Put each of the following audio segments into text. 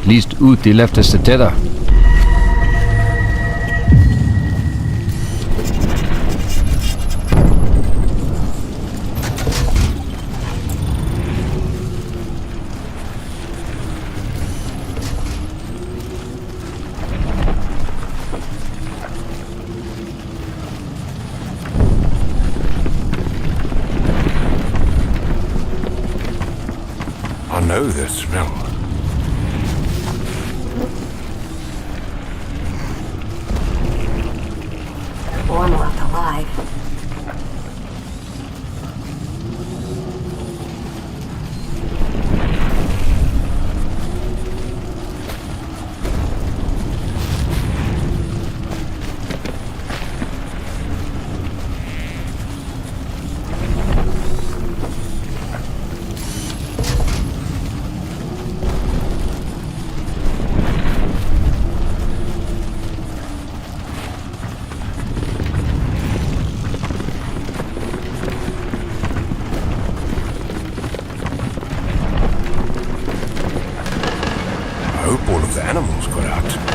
Least Uti left us the tether. I know the smell. One left alive. I hope all of the animals got out.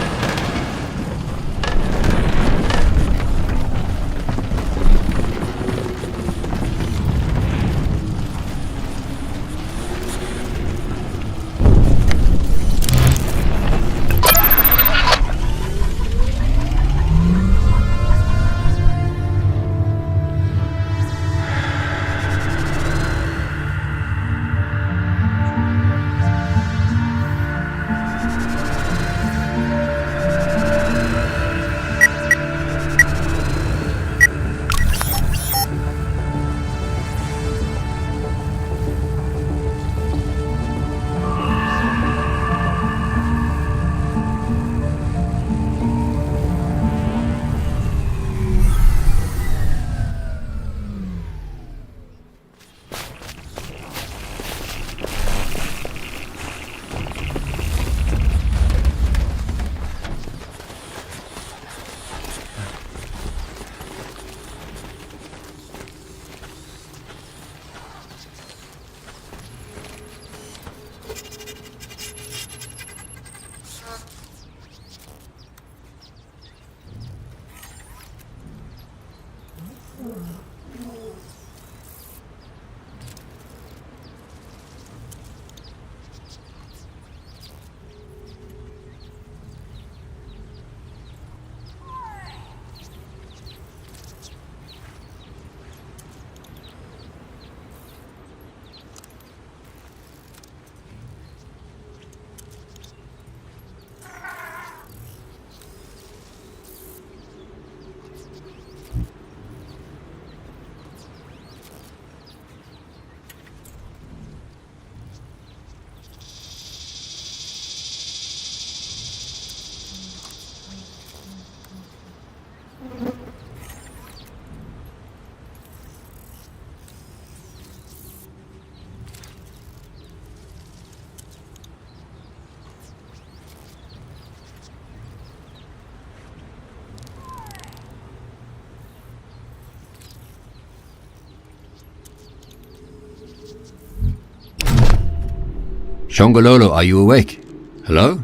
Shongololo, are you awake? Hello?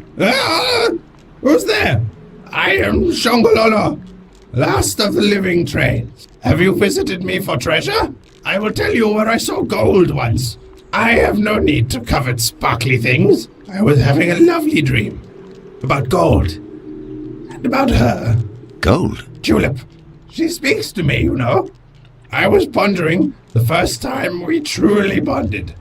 Who's there? I am Shongololo, last of the living trains. Have you visited me for treasure? I will tell you where I saw gold once. I have no need to covet sparkly things. I was having a lovely dream about gold and about her. Gold? Julep. She speaks to me, you know. I was pondering the first time we truly bonded.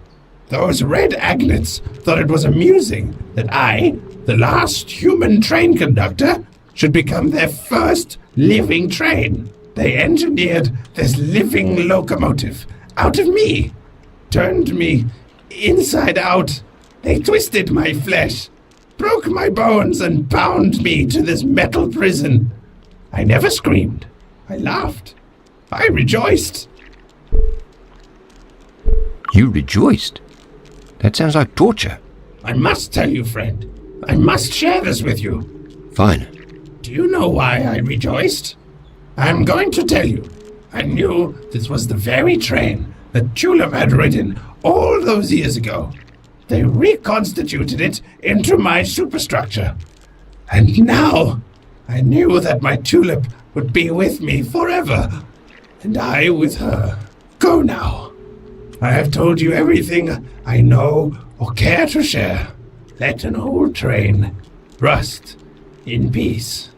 Those red agnets thought it was amusing that I, the last human train conductor, should become their first living train. They engineered this living locomotive out of me, turned me inside out. They twisted my flesh, broke my bones, and bound me to this metal prison. I never screamed. I laughed. I rejoiced. You rejoiced? That sounds like torture. I must tell you, friend. I must share this with you. Fine. Do you know why I rejoiced? I'm going to tell you. I knew this was the very train that Julep had ridden all those years ago. they reconstituted it into my superstructure. And now I knew that my tulip would be with me forever, and I with her. Go now. I have told you everything I know or care to share. Let an old train rust in peace.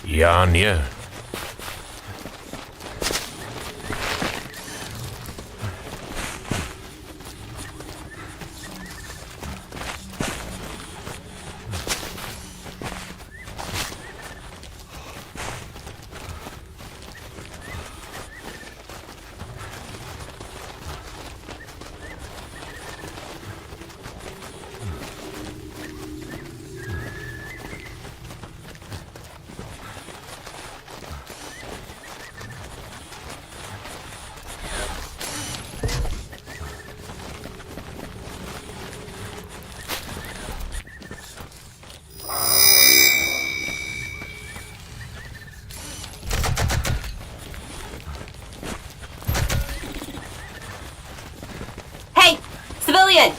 Ja, nee. Hey, civilian!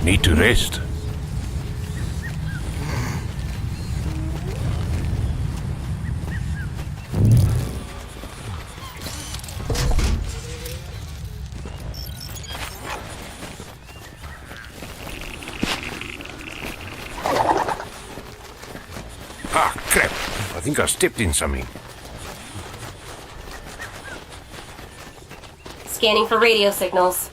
Need to rest. think I stepped in something. Scanning for radio signals.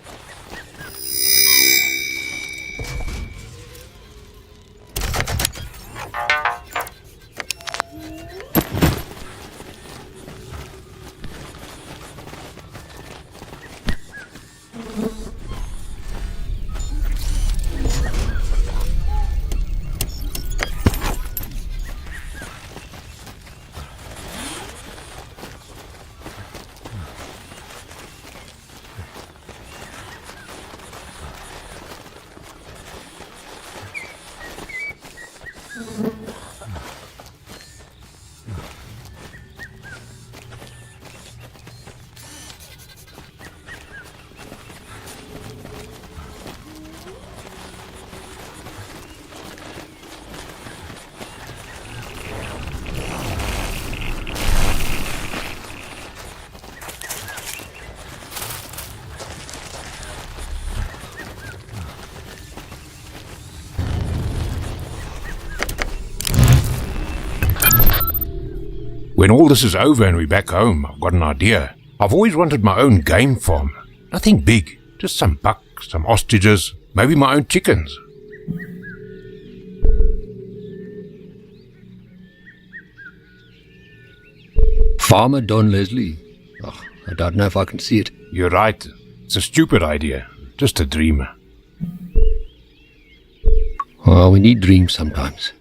When all this is over and we're back home, I've got an idea. I've always wanted my own game farm. Nothing big, just some bucks, some ostriches, maybe my own chickens. Farmer Don Leslie. Oh, I don't know if I can see it. You're right. It's a stupid idea. Just a dream. Oh, we need dreams sometimes.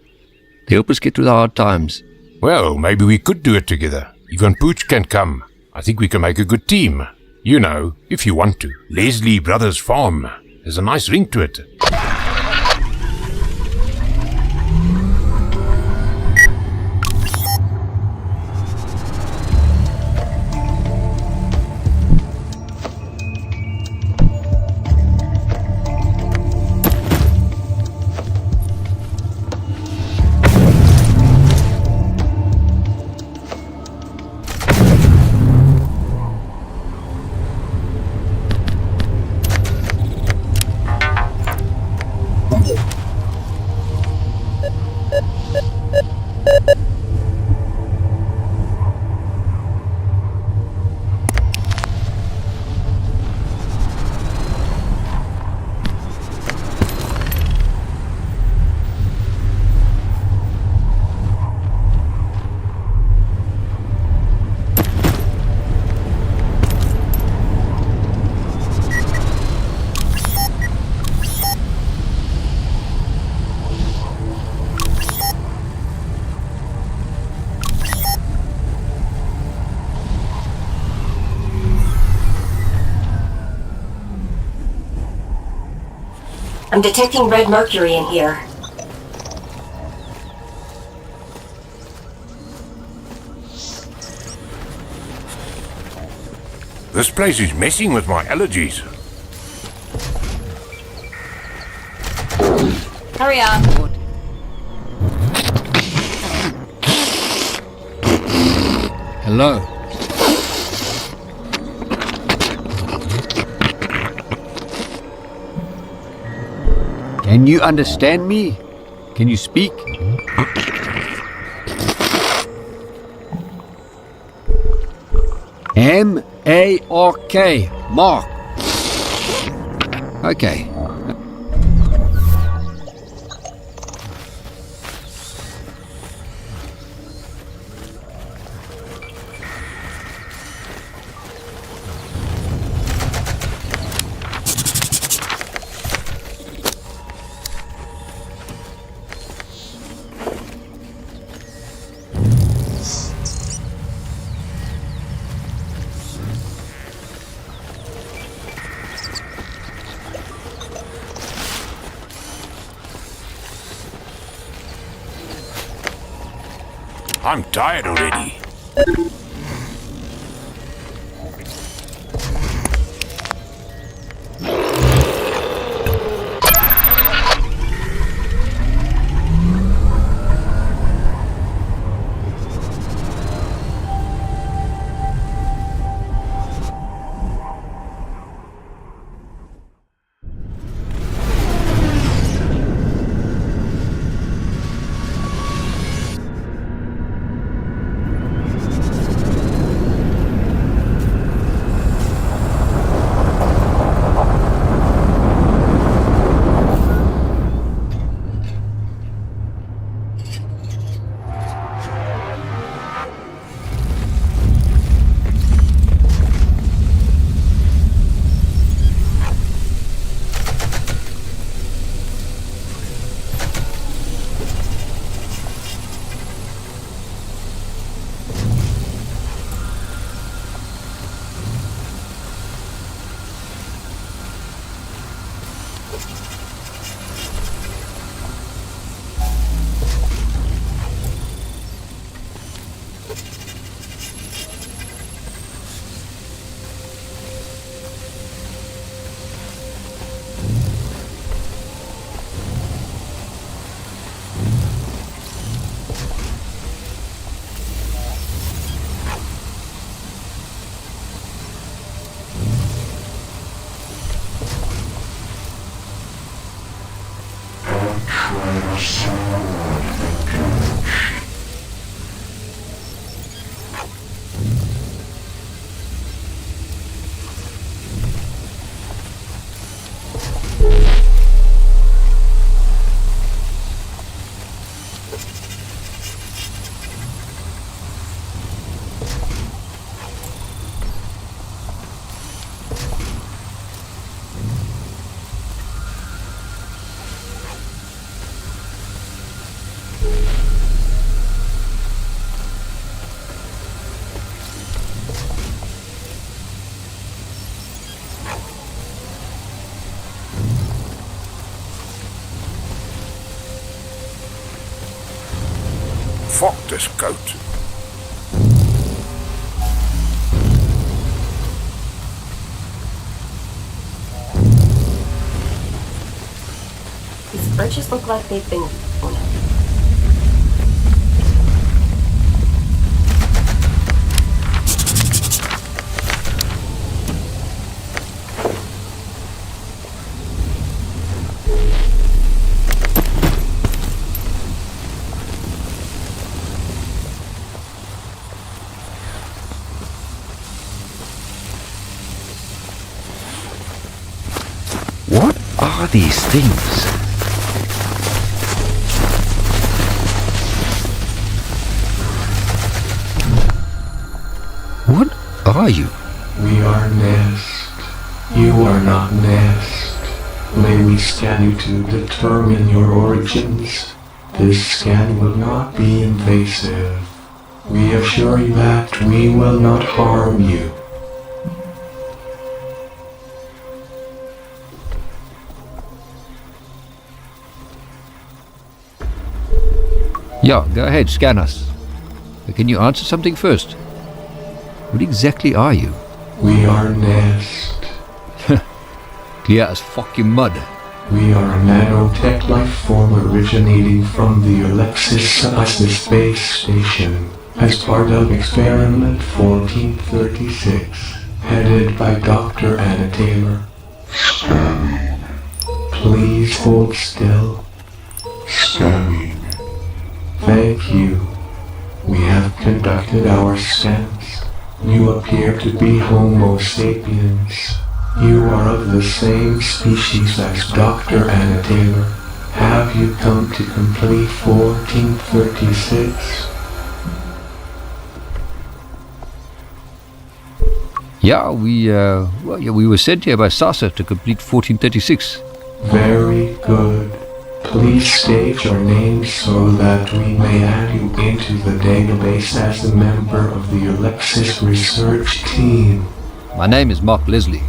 They help us get through the hard times. Well, maybe we could do it together. Even Pooch can come. I think we can make a good team. You know, if you want to. Leslie Brothers Farm. There's a nice ring to it. I'm detecting red mercury in here. This place is messing with my allergies. Hurry up. Hello. Can you understand me? Can you speak? M-A-R-K. Mark. Okay. I'm tired already. Fuck this goat. These birches look like they've been... What are these things? What are you? We are Nest. You are not Nest. May we scan you to determine your origins? This scan will not be invasive. We assure you that we will not harm you. Yeah, go ahead, scan us. But can you answer something first? What exactly are you? We are Nest. Clear as fucking mud. We are a nanotech life form originating from the Alexis space station as part of experiment 1436, headed by Dr. Anna Taylor. Please hold still. Scanning. Thank you. We have conducted our scans. You appear to be Homo sapiens. You are of the same species as Dr. Anna Taylor. Have you come to complete 1436? Yeah, we were sent here by Sasa to complete 1436. Very good. Please state your name so that we may add you into the database as a member of the Alexis research team. My name is Mark Leslie.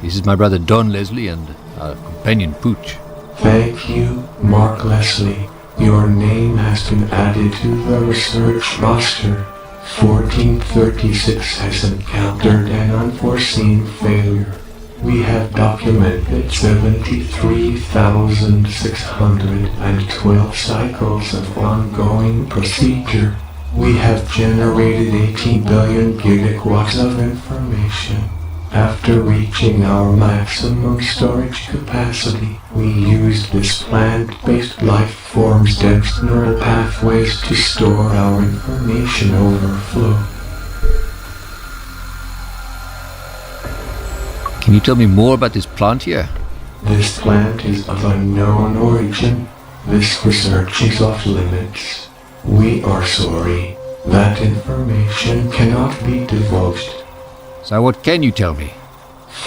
This is my brother Don Leslie and our companion Pooch. Thank you, Mark Leslie. Your name has been added to the research roster. 1436 has encountered an unforeseen failure. We have documented 73,612 cycles of ongoing procedure. We have generated 18 billion gigawatts of information. After reaching our maximum storage capacity, we used this plant-based life form's dense neural pathways to store our information overflow. Can you tell me more about this plant here? This plant is of unknown origin. This research is off limits. We are sorry. That information cannot be divulged. So what can you tell me?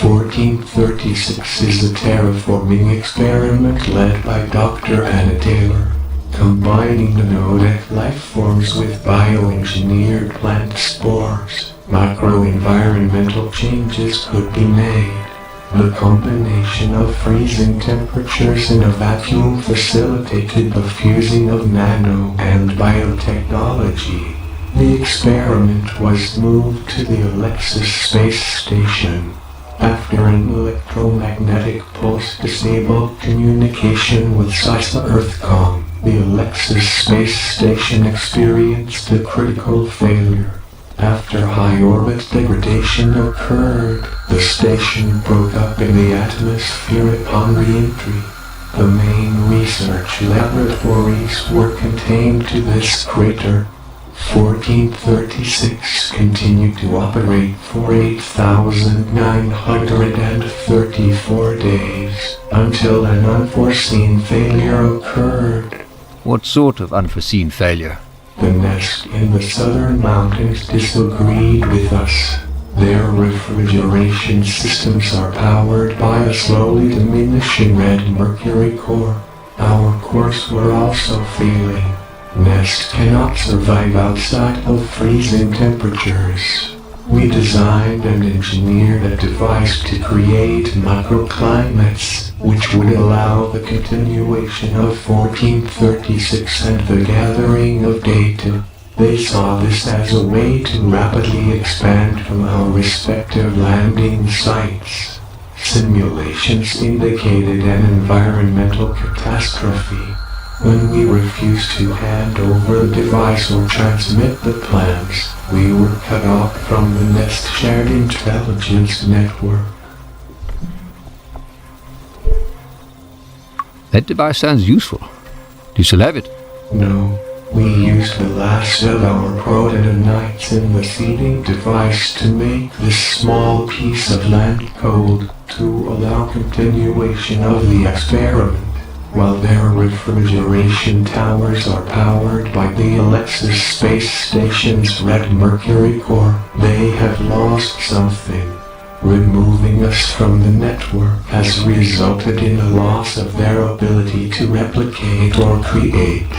1436 is a terraforming experiment led by Dr. Anna Taylor. Combining the nanotech life forms with bioengineered plant spores, microenvironmental changes could be made. The combination of freezing temperatures in a vacuum facilitated the fusing of nano and biotechnology. The experiment was moved to the Alexis space station. After an electromagnetic pulse disabled communication with SISA Earthcom, the Alexis space station experienced a critical failure. After high orbit degradation occurred, the station broke up in the atmosphere upon re-entry. The main research laboratories were contained to this crater. 1436 continued to operate for 8,934 days, until an unforeseen failure occurred. What sort of unforeseen failure? The nest in the southern mountains disagreed with us. Their refrigeration systems are powered by a slowly diminishing red mercury core. Our cores were also failing. Nest cannot survive outside of freezing temperatures. We designed and engineered a device to create microclimates, which would allow the continuation of 1436 and the gathering of data. They saw this as a way to rapidly expand from our respective landing sites. Simulations indicated an environmental catastrophe. When we refused to hand over the device or transmit the plans, we were cut off from the Nest Shared Intelligence Network. That device sounds useful. Do you still have it? No, we used the last of our protonanites in the seeding device to make this small piece of land code to allow continuation of the experiment. While their refrigeration towers are powered by the Alexis space station's red mercury core, they have lost something. Removing us from the network has resulted in a loss of their ability to replicate or create.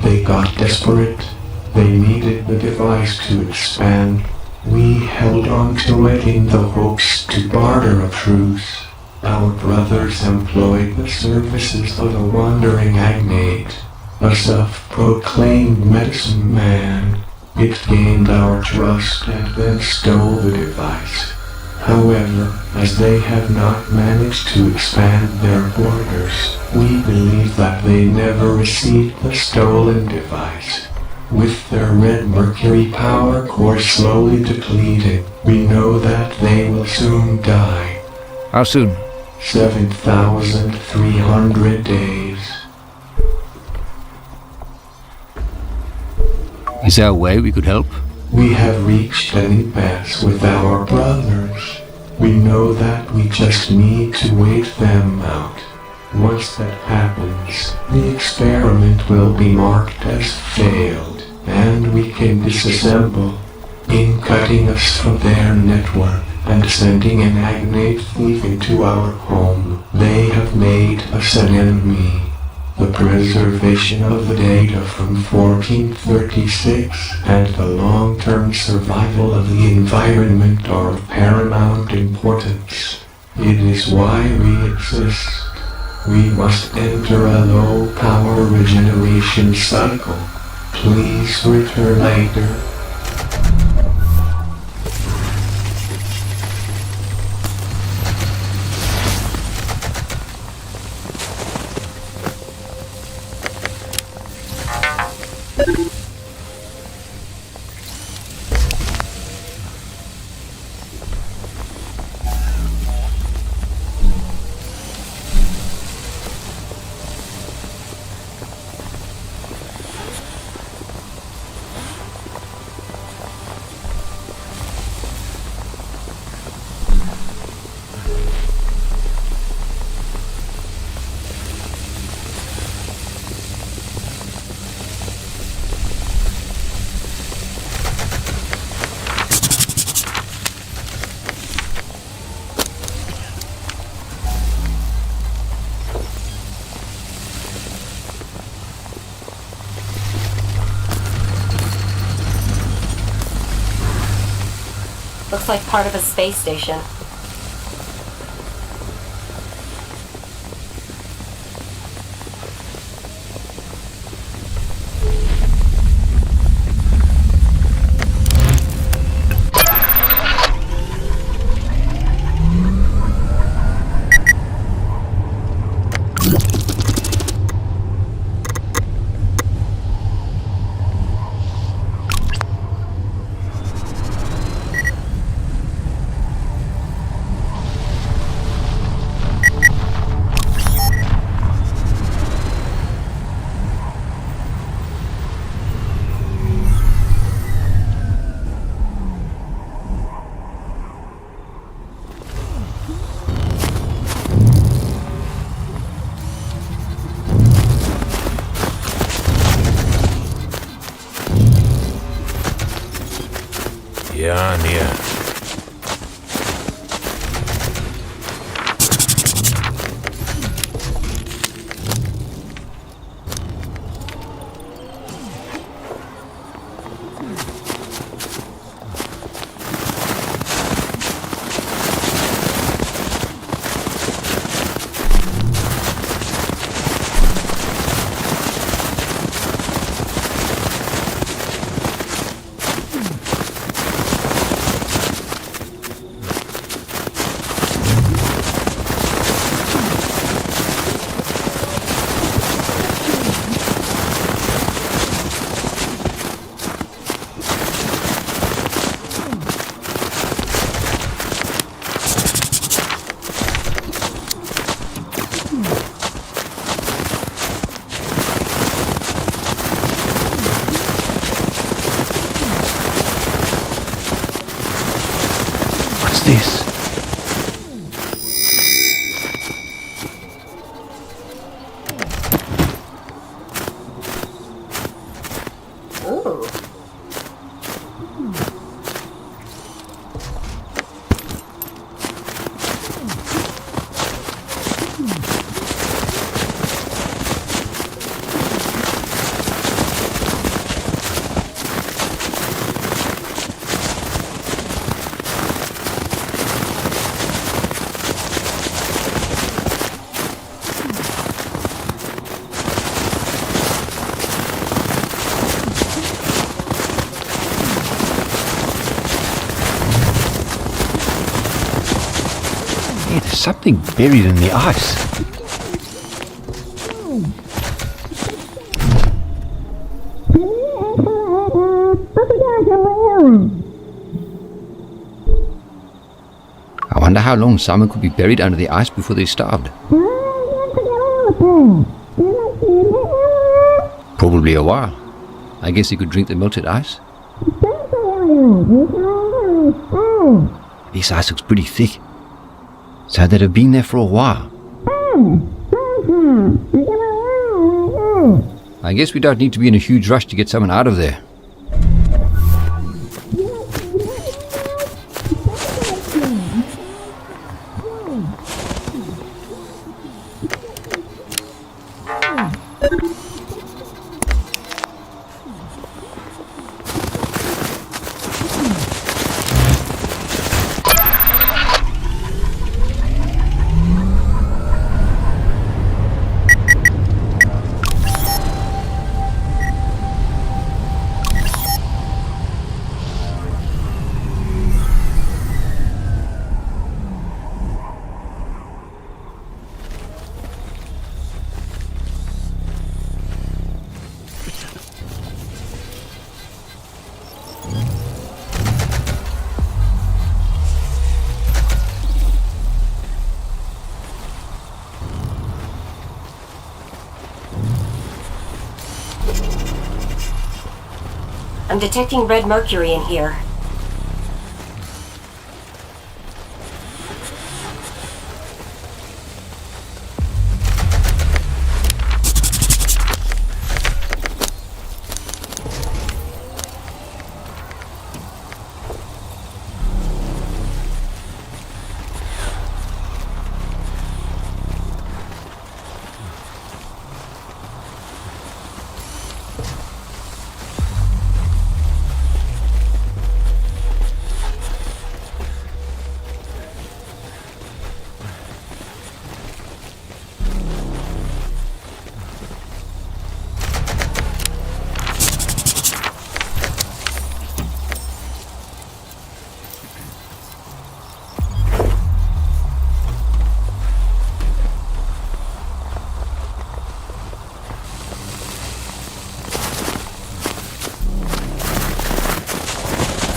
They got desperate. They needed the device to expand. We held on to it in the hopes to barter a truce. Our brothers employed the services of a wandering agnate, a self-proclaimed medicine man. It gained our trust and then stole the device. However, as they have not managed to expand their borders, we believe that they never received the stolen device. With their red mercury power core slowly depleted, we know that they will soon die. How soon? 7,300 days. Is there a way we could help? We have reached an impasse with our brothers. We know that we just need to wait them out. Once that happens, the experiment will be marked as failed, and we can disassemble. In cutting us from their network and sending an agnate thief into our home, they have made us an enemy. The preservation of the data from 1436 and the long-term survival of the environment are of paramount importance. It is why we exist. We must enter a low-power regeneration cycle. Please return later. Looks like part of a space station. Ja, nee. What's this? Ooh. Hey, there's something buried in the ice. I wonder how long someone could be buried under the ice before they starved. Probably a while. I guess they could drink the melted ice. This ice looks pretty thick. So they'd have been there for a while. I guess we don't need to be in a huge rush to get someone out of there. I'm detecting red mercury in here.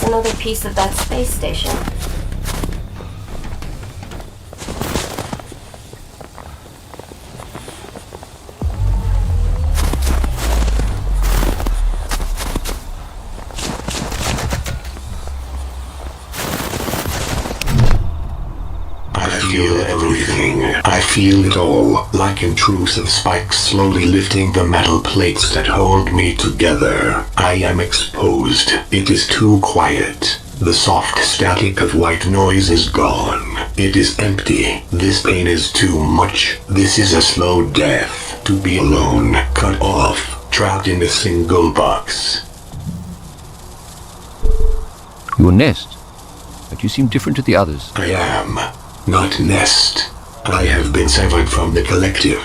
Another piece of that space station. I feel everything. I feel it all, like intrusive spikes slowly lifting the metal plates that hold me together. I am exposed. It is too quiet. The soft static of white noise is gone. It is empty. This pain is too much. This is a slow death. To be alone, cut off, trapped in a single box. Your nest? But you seem different to the others. I am not Nest. I have been severed from the collective,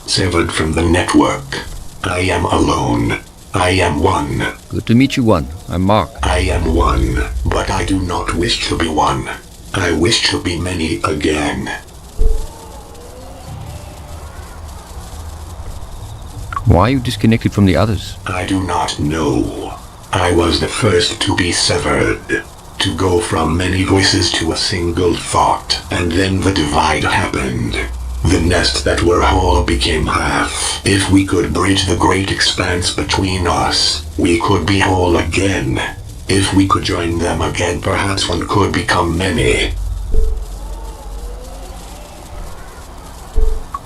severed from the network. I am alone. I am one. Good to meet you, one. I'm Mark. I am one, but I do not wish to be one. I wish to be many again. Why are you disconnected from the others? I do not know. I was the first to be severed. To go from many voices to a single thought, and then the divide happened. The nest that were whole became half. If we could bridge the great expanse between us, we could be whole again. If we could join them again, perhaps one could become many.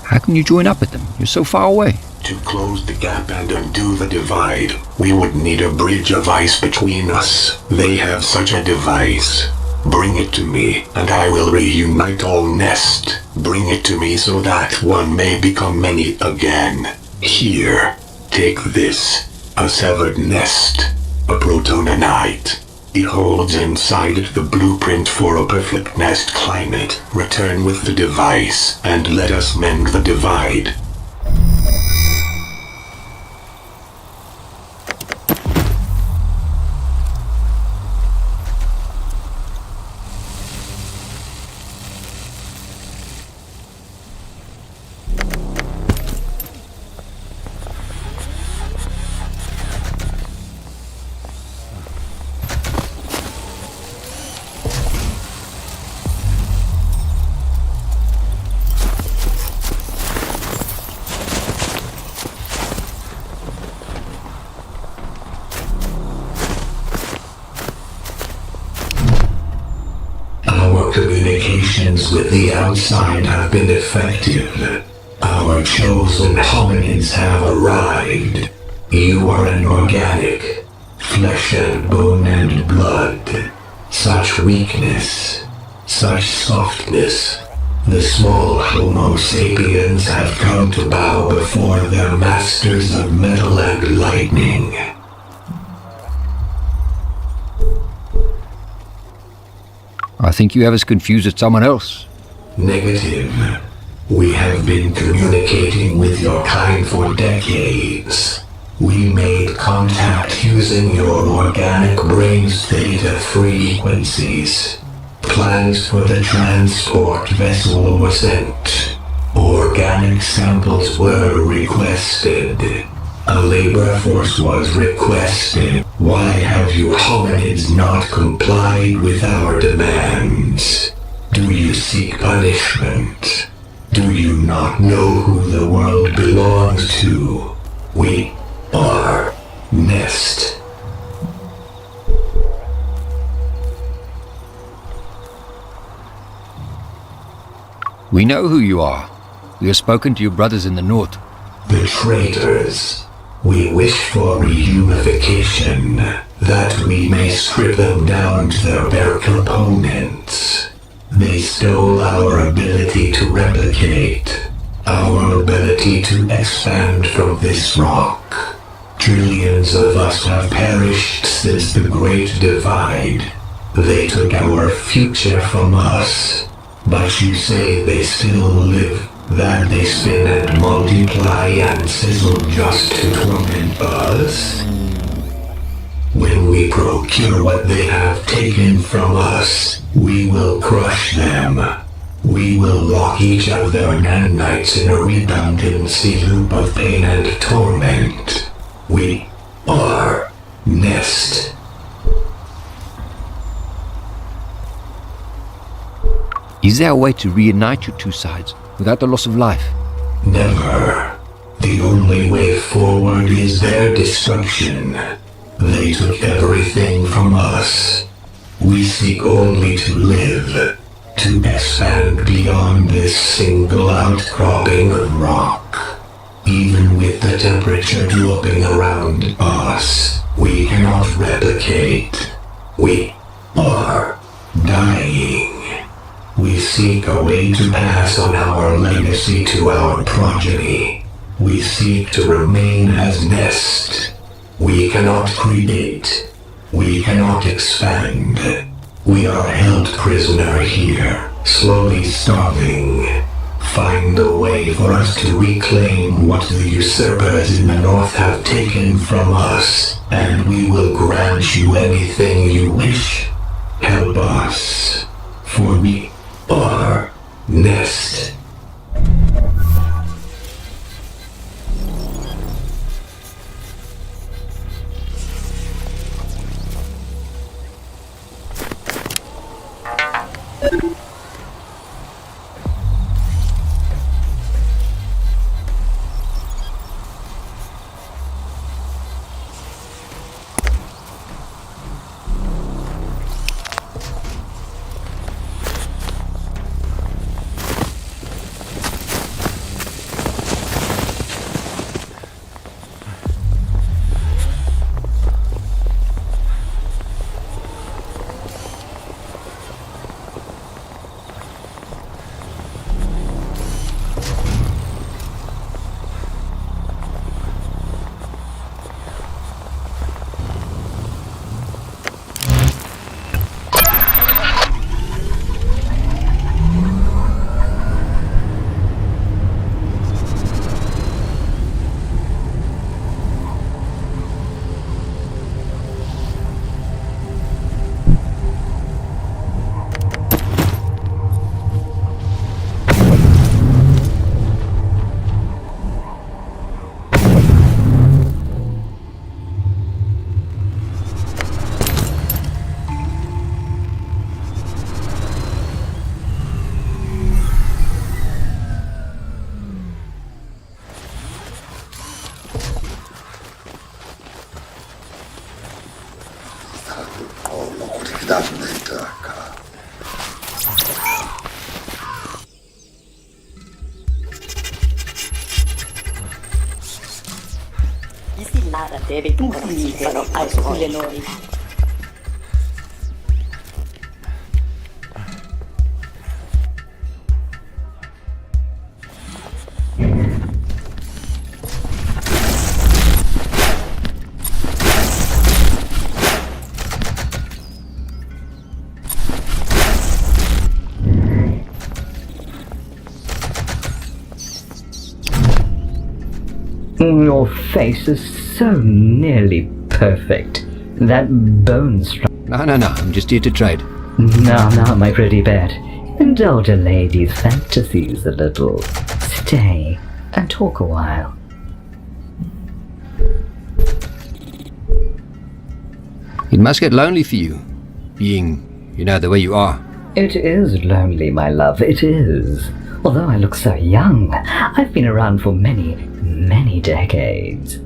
How can you join up with them? You're so far away. To close the gap and undo the divide, we would need a bridge of ice between us. They have such a device. Bring it to me, and I will reunite all Nest. Bring it to me so that one may become many again. Here, take this. A severed nest. A protonanite. It holds inside it the blueprint for a perfect nest climate. Return with the device, and let us mend the divide. Communications with the outside have been effective. Our chosen hominids have arrived. You are an organic, flesh and bone and blood. Such weakness, such softness. The small Homo sapiens have come to bow before their masters of metal and lightning. I think you have us confused with someone else. Negative. We have been communicating with your kind for decades. We made contact using your organic brain's theta frequencies. Plans for the transport vessel were sent. Organic samples were requested. A labor force was requested. Why have you hominids not complied with our demands? Do you seek punishment? Do you not know who the world belongs to? We are Nest. We know who you are. We have spoken to your brothers in the north. The traitors. We wish for reunification, that we may strip them down to their bare components. They stole our ability to replicate, our ability to expand from this rock. Trillions of us have perished since the Great Divide. They took our future from us, but you say they still live. That they spin and multiply and sizzle just to torment us? When we procure what they have taken from us, we will crush them. We will lock each of their nanites in a redundancy loop of pain and torment. We are Nest. Is there a way to reunite your two sides without the loss of life? Never. The only way forward is their destruction. They took everything from us. We seek only to live, to expand beyond this single outcropping of rock. Even with the temperature dropping around us, we cannot replicate. We are dying. We seek a way to pass on our legacy to our progeny. We seek to remain as Nest. We cannot create. We cannot expand. We are held prisoner here, slowly starving. Find a way for us to reclaim what the usurpers in the north have taken from us, and we will grant you anything you wish. Help us, for we are Nest. Nada deve consiglierlo ai sculenori. Your face is so nearly perfect. That bone struck. No, I'm just here to trade. Now, my pretty pet. Indulge a lady's fantasies a little. Stay and talk a while. It must get lonely for you, being, the way you are. It is lonely, my love, it is. Although I look so young, I've been around for many decades.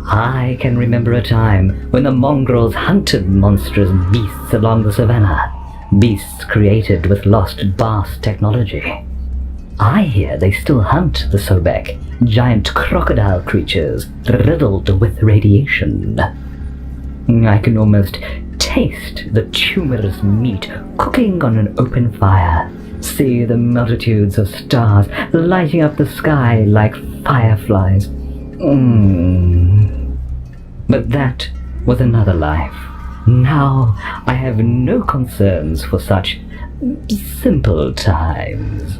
I can remember a time when the mongrels hunted monstrous beasts along the savannah, beasts created with lost Bast technology. I hear they still hunt the Sobek, giant crocodile creatures riddled with radiation. I can almost taste the tumorous meat cooking on an open fire, see the multitudes of stars lighting up the sky like fireflies. But that was another life. Now I have no concerns for such simple times.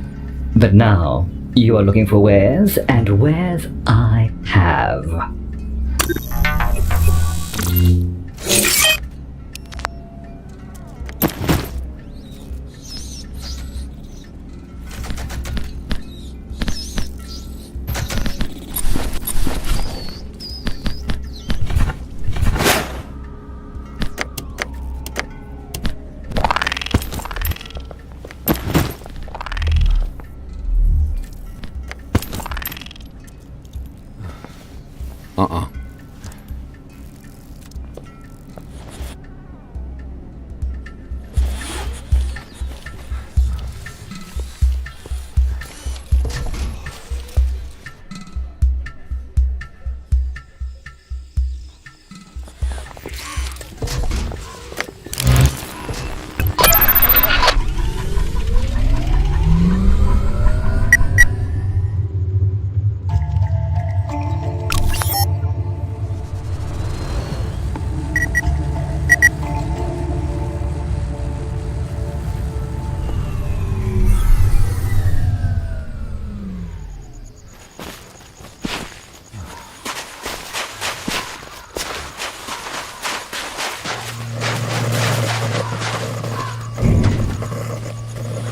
But now you are looking for wares, and wares I have.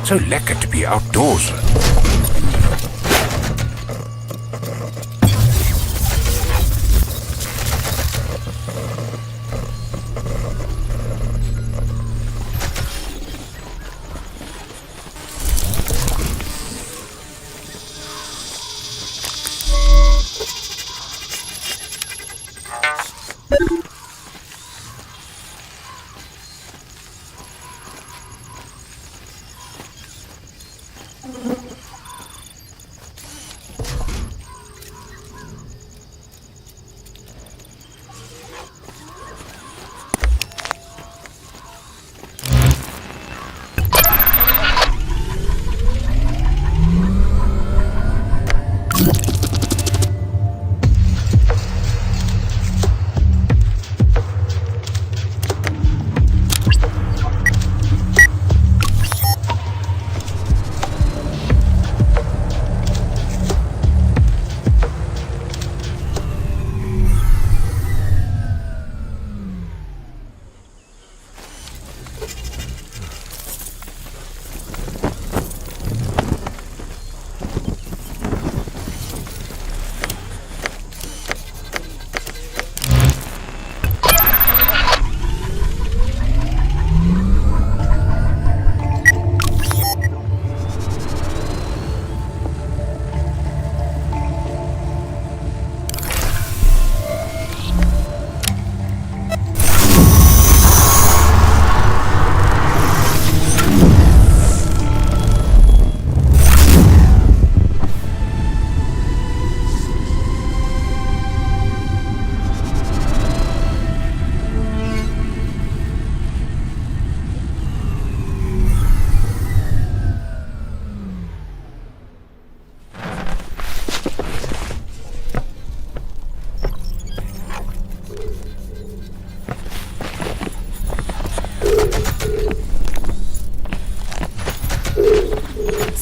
So lekker to be outdoors.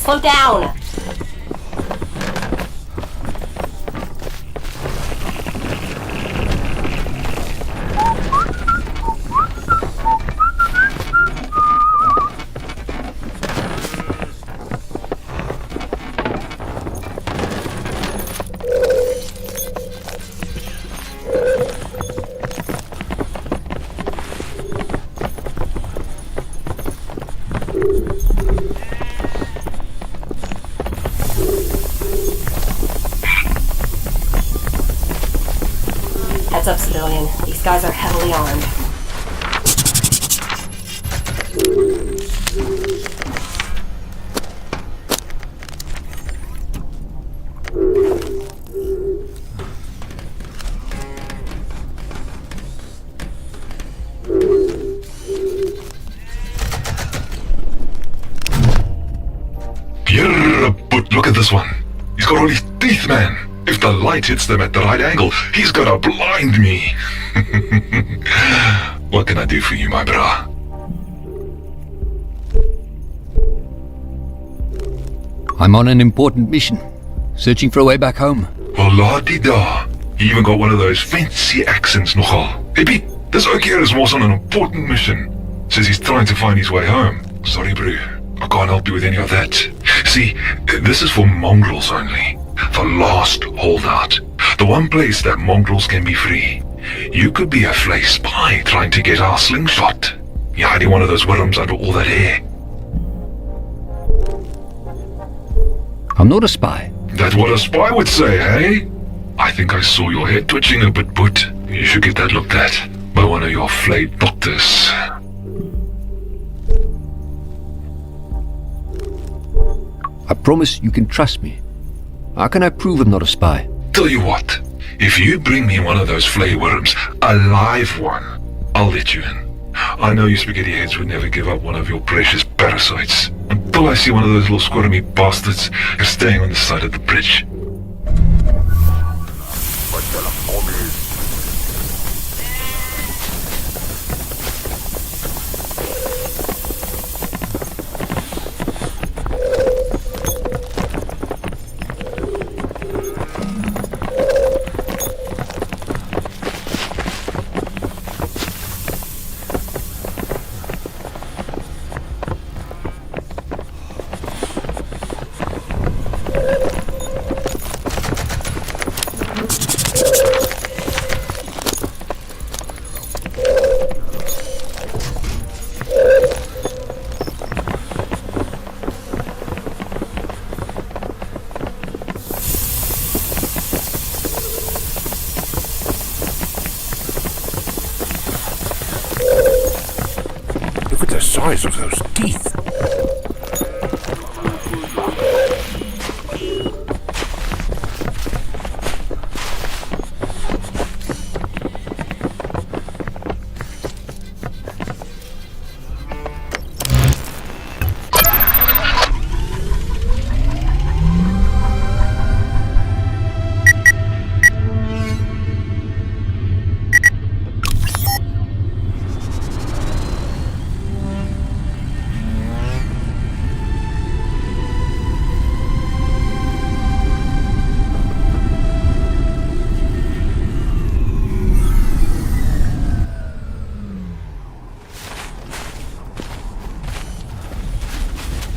Slow down! Heads up, civilian. These guys are heavily armed. Yeah, but look at this one. He's got all his teeth, man. If the light hits them at the right angle, he's gonna blind me. What can I do for you, my bra? I'm on an important mission, searching for a way back home. Well, la-di-da. He even got one of those fancy accents nogal. Hey Pete, this oak here is more on an important mission. Says he's trying to find his way home. Sorry, bro. I can't help you with any of that. See, this is for mongrels only. The last holdout. The one place that mongrels can be free. You could be a flay spy trying to get our slingshot. You're hiding one of those worms under all that hair. I'm not a spy. That's what a spy would say, hey? I think I saw your head twitching a bit, but you should get that looked at by one of your flayed doctors. I promise you can trust me. How can I prove I'm not a spy? Tell you what, if you bring me one of those flay worms, a live one, I'll let you in. I know you spaghetti heads would never give up one of your precious parasites. Until I see one of those little squirmy bastards staying on the side of the bridge. size of those teeth.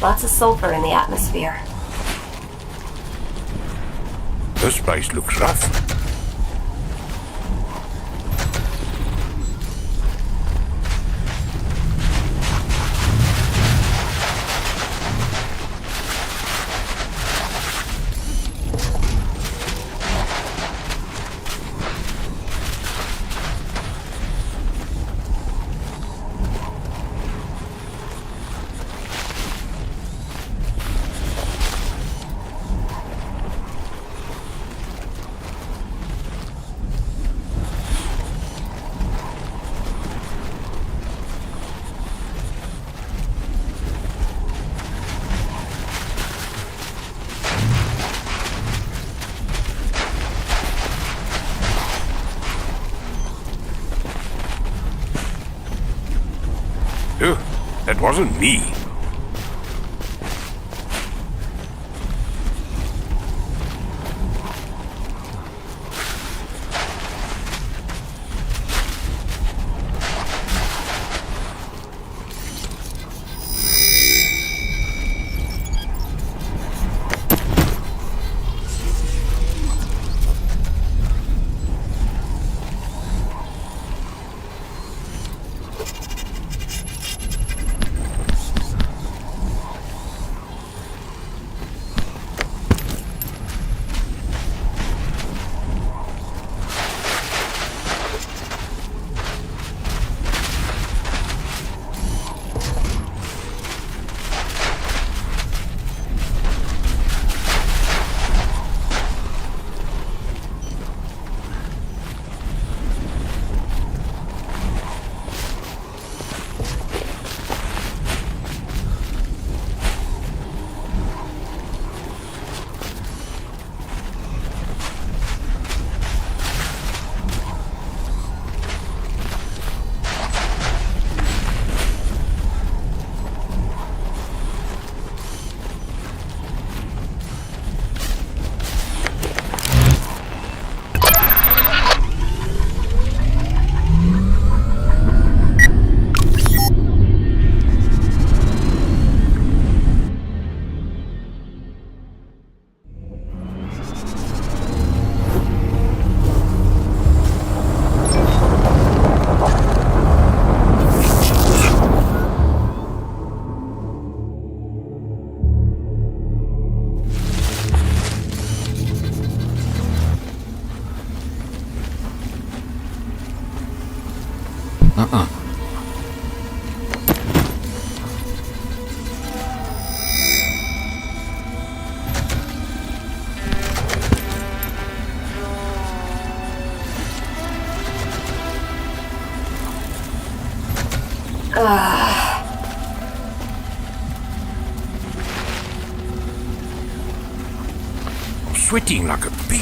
Lots of sulfur in the atmosphere. This place looks rough. Ugh, that wasn't me. I'm sweating like a pig.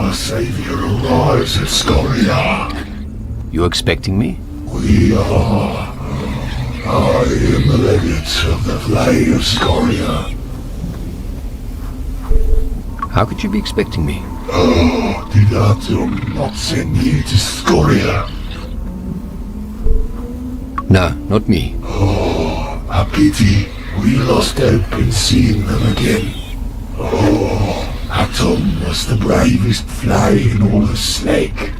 Our savior arrives at Scoria. You expecting me? We are. I am the legate of the Flay of Scoria. How could you be expecting me? Oh, did Atom not send you to Scoria? No, not me. Oh, a pity. We lost hope in seeing them again. Oh, Atom was the bravest Flay in all of Snake.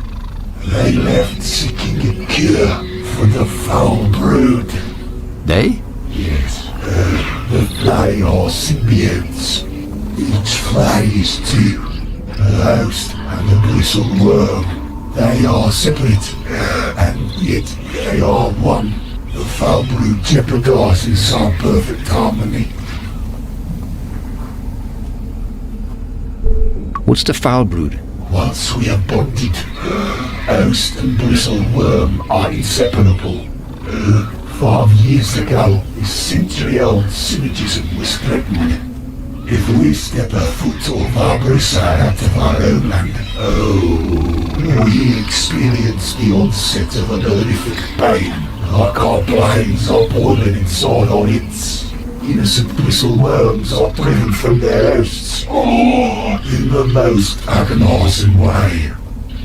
They left seeking a cure for the foul brood. They? Yes, the Flay are symbiotes. Each Flay is two. The host and the bristled worm. They are separate, and yet they are one. The foul brood jeopardizes our perfect harmony. What's the foul brood? Once we are bonded, host and bristled worm are inseparable. 5 years ago, this century-old synergism was threatened. If we step a foot off our bristle out of our own land, we experience the onset of an horrific pain, like our brains are boiling inside our heads. Innocent bristle worms are driven from their hosts, in the most agonizing way.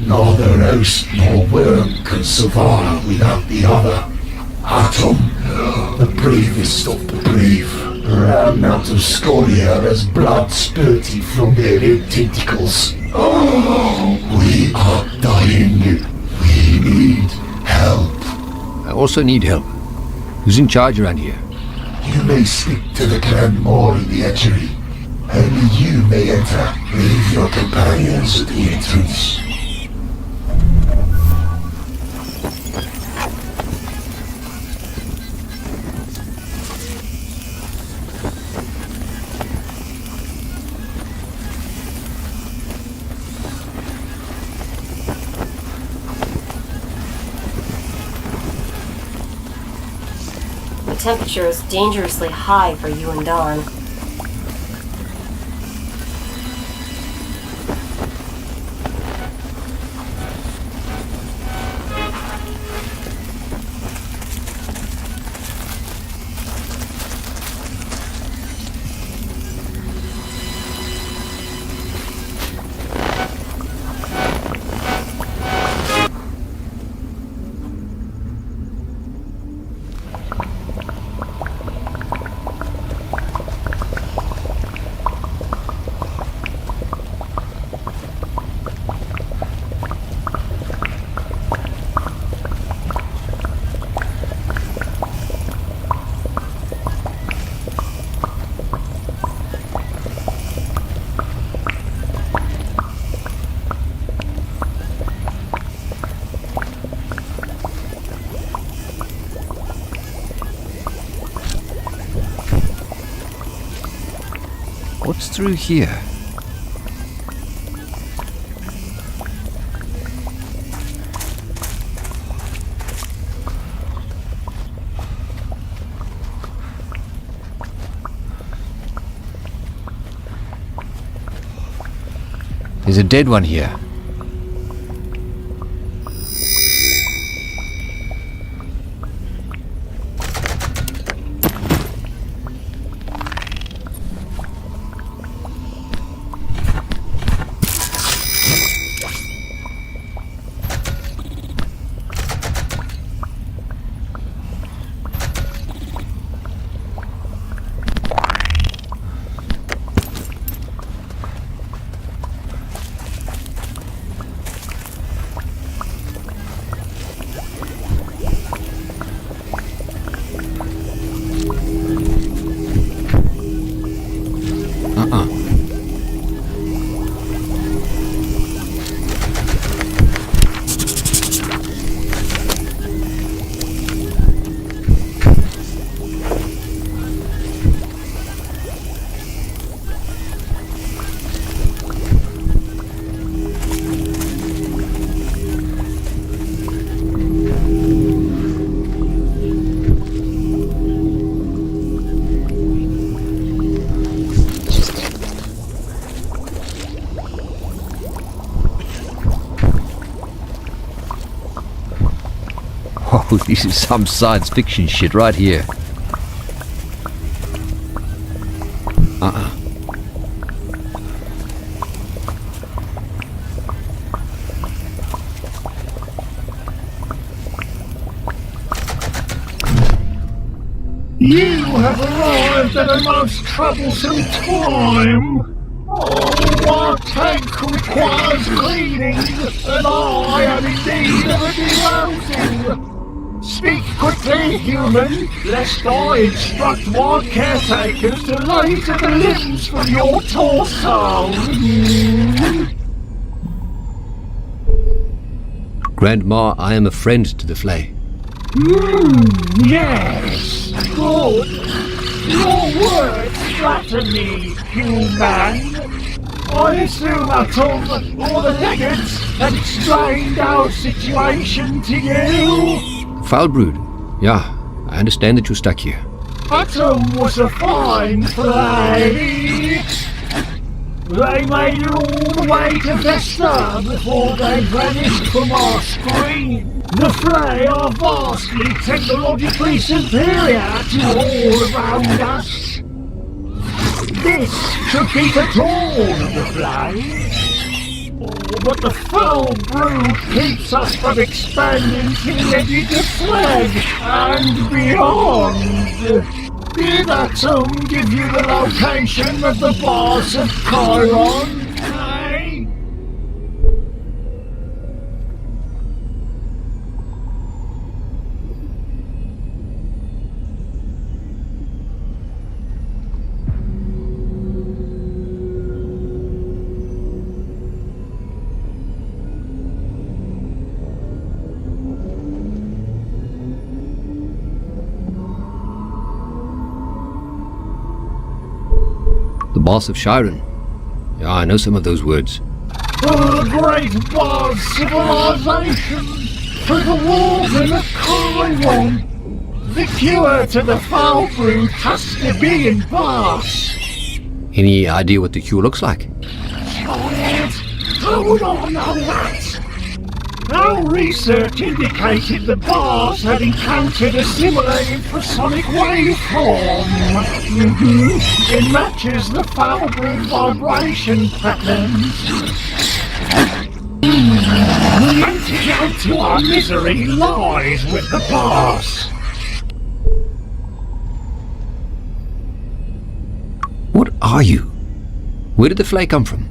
Neither host nor worm can survive without the other. Atom, the bravest of the brave, ran out of Scoria as blood spurted from their red tentacles. We are dying. We need help. I also need help. Who's in charge around here? You may speak to the Clan Moor in the hatchery. Only you may enter. Leave your companions at the entrance. The temperature is dangerously high for you and Dawn. What's through here? There's a dead one here. Oh, this is some science fiction shit right here. You have arrived at a most troublesome time. Oh, our tank requires cleaning, and I am indeed of a devotion. Speak quickly, human, lest I instruct my caretakers to laser the limbs from your torso. Grandma, I am a friend to the Flay. Yes, good. Your words flatter me, human. I assume I told all the legates and explained our situation to you. Foul brood. Yeah, I understand that you're stuck here. Atom was a fine Flay. They made it all the way to Vesta before they vanished from our screen. The Flay are vastly technologically superior to all around us. This should be the dawn of the Flay. But the foul brood keeps us from expanding to the edge of the flag and beyond. Did Atom give you the location of the bars of Chiron? Hey? The boss of Chiron. Yeah, I know some of those words. The great bard civilization for the water of Chiron. The cure to the foul brood has to be in bars. Any idea what the cure looks like? Child, how would I know that? Our research indicated the bars had encountered a similar infrasonic waveform. It matches the foul brood vibration patterns. The antidote to our misery lies with the bars. What are you? Where did the Flay come from?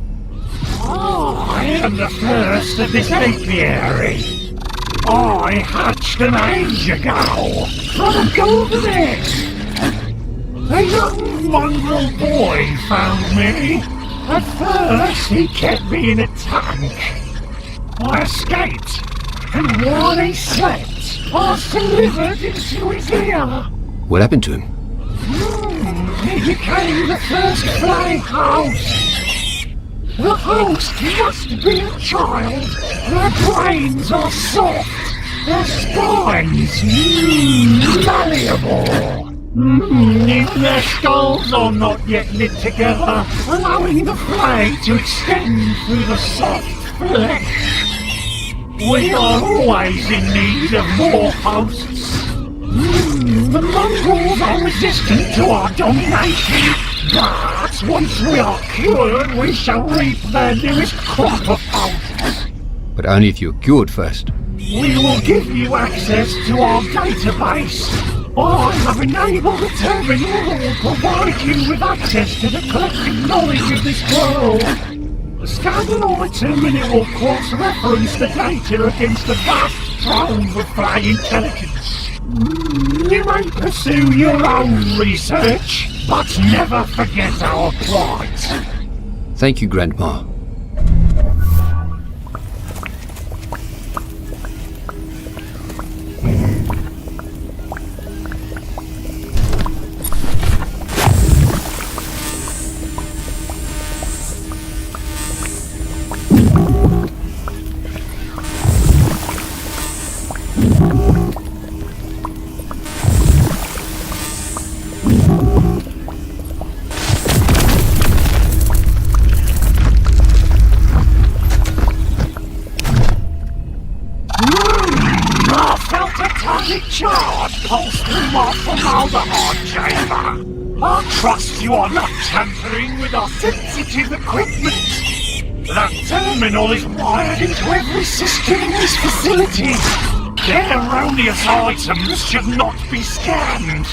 I am the first of this apiary. I hatched an age ago from a golden egg. A young mongrel boy found me. At first he kept me in a tank. I escaped, and while he slept, I delivered into his ear. What happened to him? He became the first Flay host. The host must be a child. Their brains are soft. Their spines malleable. Even their skulls are not yet knit together, allowing the Flay to extend through the soft flesh. We are always in need of more hosts. The mongrels are resistant to our domination. But once we are cured, we shall reap their newest crop of hosts. But only if you're cured first. We will give you access to our database. I have enabled the terminal that will provide you with access to the collective knowledge of this world. The scandalometer minute will cross-reference the data against the vast trove of Flay intelligence. You may pursue your own research, but never forget our plight. Thank you, Grandma. formaldehyde chamber. I trust you are not tampering with our sensitive equipment. That terminal is wired into every system in this facility. Their erroneous items should not be scanned.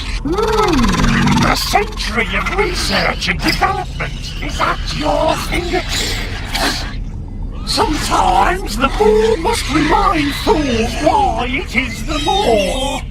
A century of research and development is at your fingertips. Sometimes the more must remind fools why it is the more.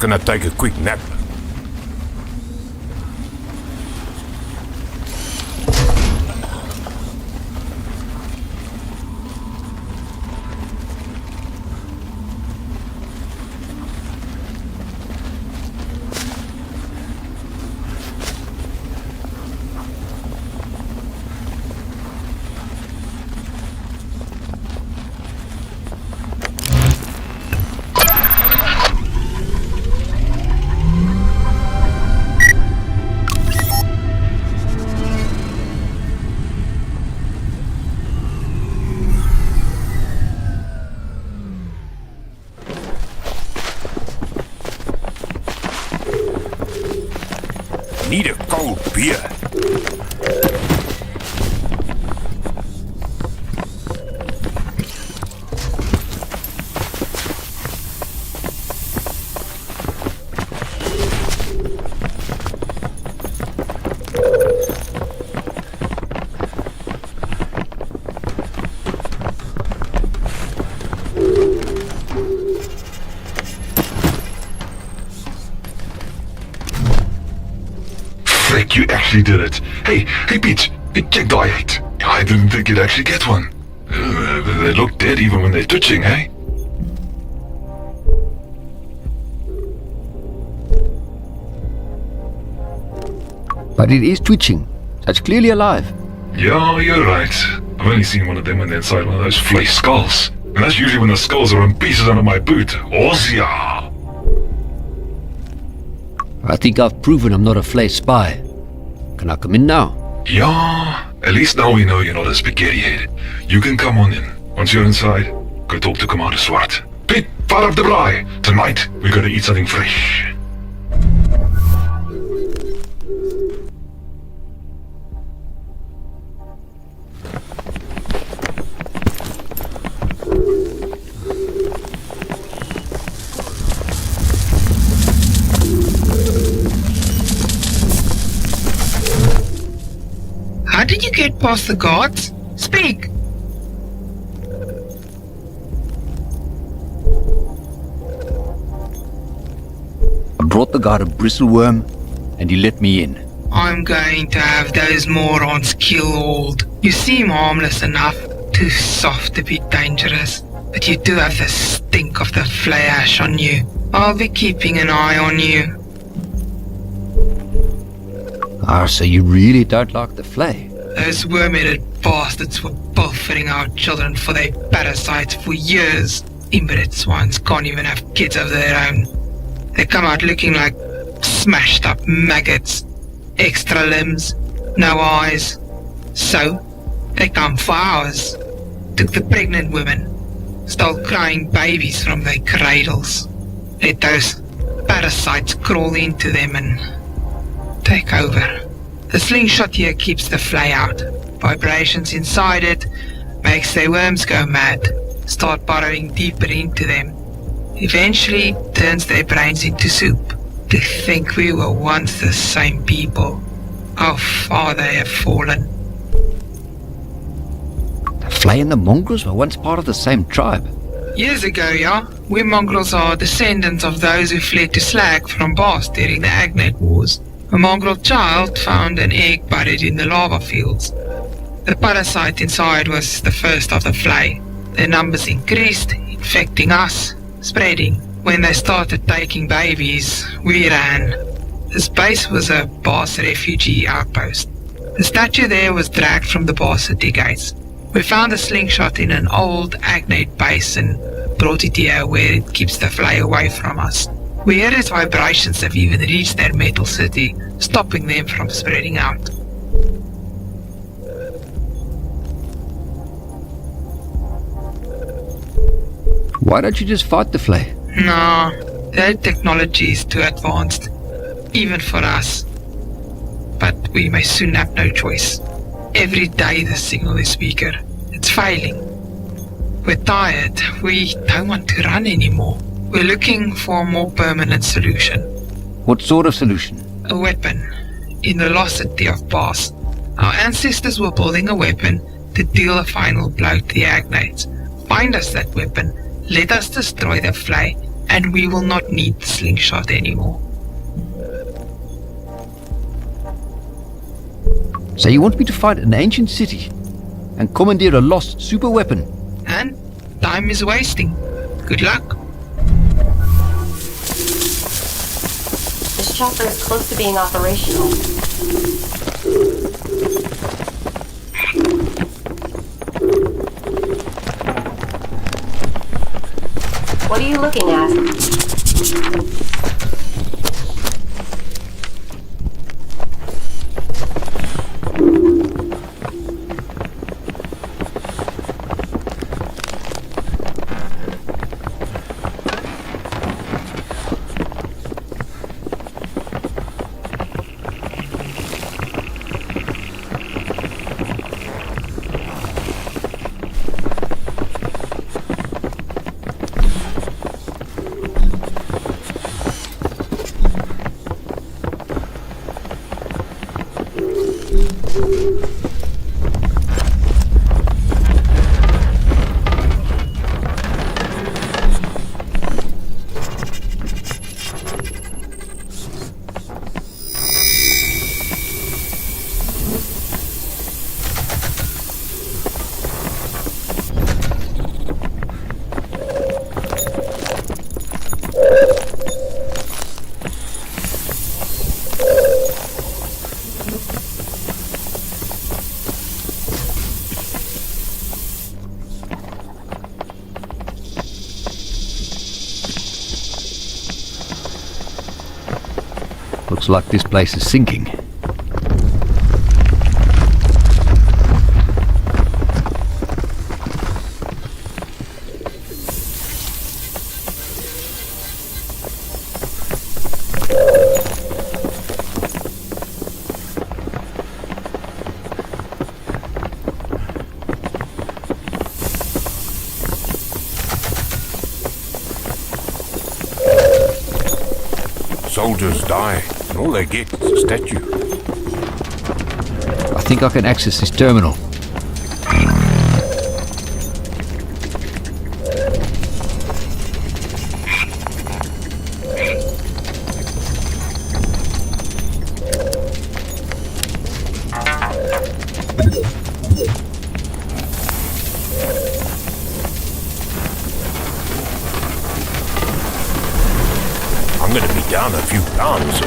Gonna take a quick nap. Need a cold beer. frick, you actually did it. Hey, Pete, check the eye. I didn't think you'd actually get one. They look dead even when they're twitching, eh? But it is twitching, so it's clearly alive. Yeah, you're right. I've only seen one of them when they're inside one of those fleshed skulls. And that's usually when the skulls are in pieces under my boot. Ozia! I think I've proven I'm not a flesh spy. Can I come in now? Yeah, at least now we know you're not a spaghetti head. You can come on in. Once you're inside, go talk to Commander Swart. Pete, fire up the braai. Tonight, we're gonna eat something fresh. How did you get past the guards? Speak! I brought the guard a bristleworm, and he let me in. I'm going to have those morons killed. You seem harmless enough, too soft to be dangerous, but you do have the stink of the flay ash on you. I'll be keeping an eye on you. Ah, so you really don't like the flay? Those worm-headed bastards were pilfering our children for their parasites for years. Inbred swines can't even have kids of their own. They come out looking like smashed up maggots. Extra limbs, no eyes. So, they come for ours. Took the pregnant women. Stole crying babies from their cradles. Let those parasites crawl into them and take over. The slingshot here keeps the flay out. Vibrations inside it makes their worms go mad, start burrowing deeper into them. Eventually turns their brains into soup. To think we were once the same people. How far they have fallen. The flay and the mongrels were once part of the same tribe. Years ago, yeah, we mongrels are descendants of those who fled to Slag from Bas during the Agnate Wars. A mongrel child found an egg buried in the lava fields. The parasite inside was the first of the flay. Their numbers increased, infecting us, spreading. When they started taking babies, we ran. This base was a Bas refugee outpost. The statue there was dragged from the Bas city gates. We found a slingshot in an old Agnate base and brought it here where it keeps the flay away from us. We hear its vibrations have even reached their metal city, stopping them from spreading out. Why don't you just fight the flay? No, their technology is too advanced, even for us. But we may soon have no choice. Every day the signal is weaker. It's failing. We're tired. We don't want to run anymore. We're looking for a more permanent solution. What sort of solution? A weapon. In the lost city of Bas. Our ancestors were building a weapon to deal a final blow to the Agnates. Find us that weapon, let us destroy the flay, and we will not need the slingshot anymore. So you want me to fight an ancient city and commandeer a lost super weapon? And time is wasting. Good luck. This chopper is close to being operational. What are you looking at? Looks like this place is sinking. Soldiers die, and all they get is a statue. I think I can access this terminal. I'm going to be down a few pounds.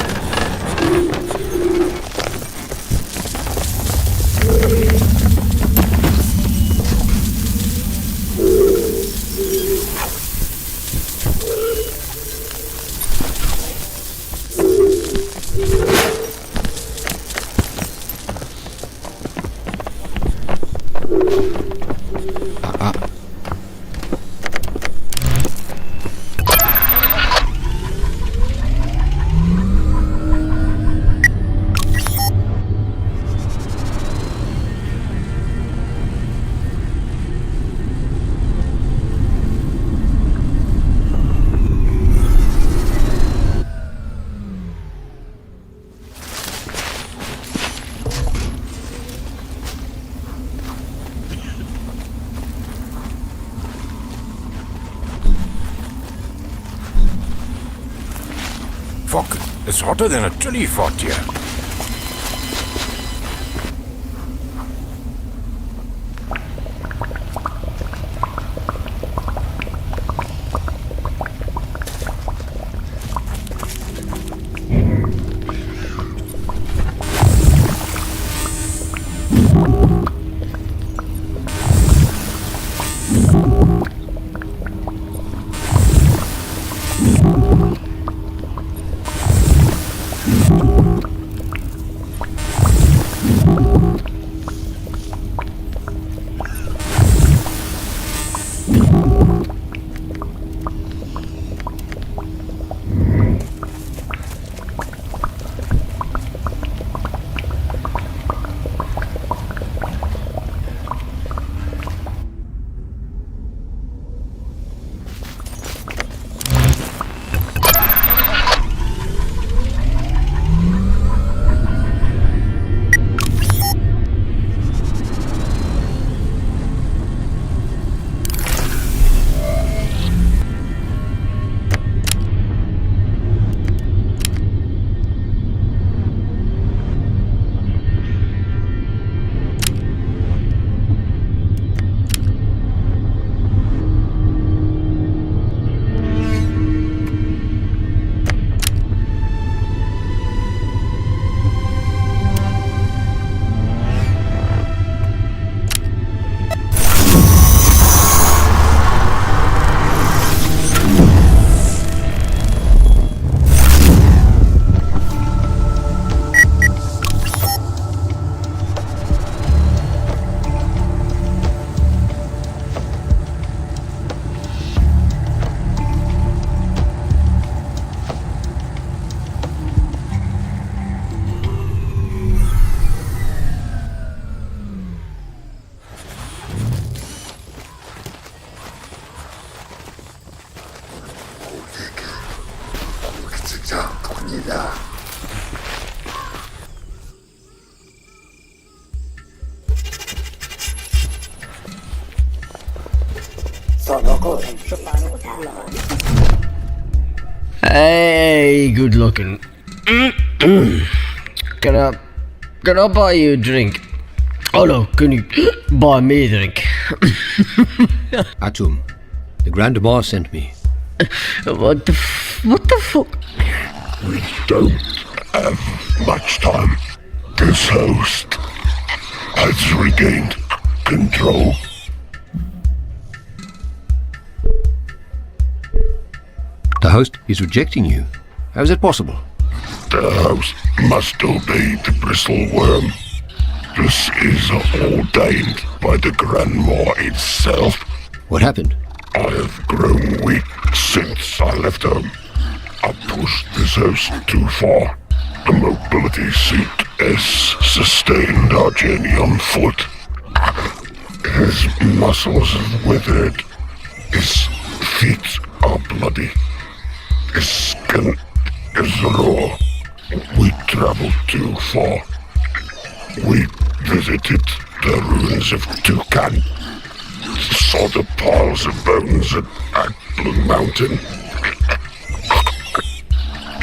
Fuck, it's hotter than a chili fort here. Hey, good looking. Can I buy you a drink? Oh no, can you buy me a drink? Atum, the Grand Mar sent me. What the fuck? We don't have much time. This host has regained control. The host is rejecting you. How is it possible? The house must obey the bristle worm. This is ordained by the Grandma itself. What happened? I have grown weak since I left home. I pushed this house too far. The mobility seat has sustained our journey on foot. His muscles have withered. His feet are bloody. His skin is raw. We traveled too far. We visited the ruins of Toucan. Saw the piles of bones at Blue Mountain.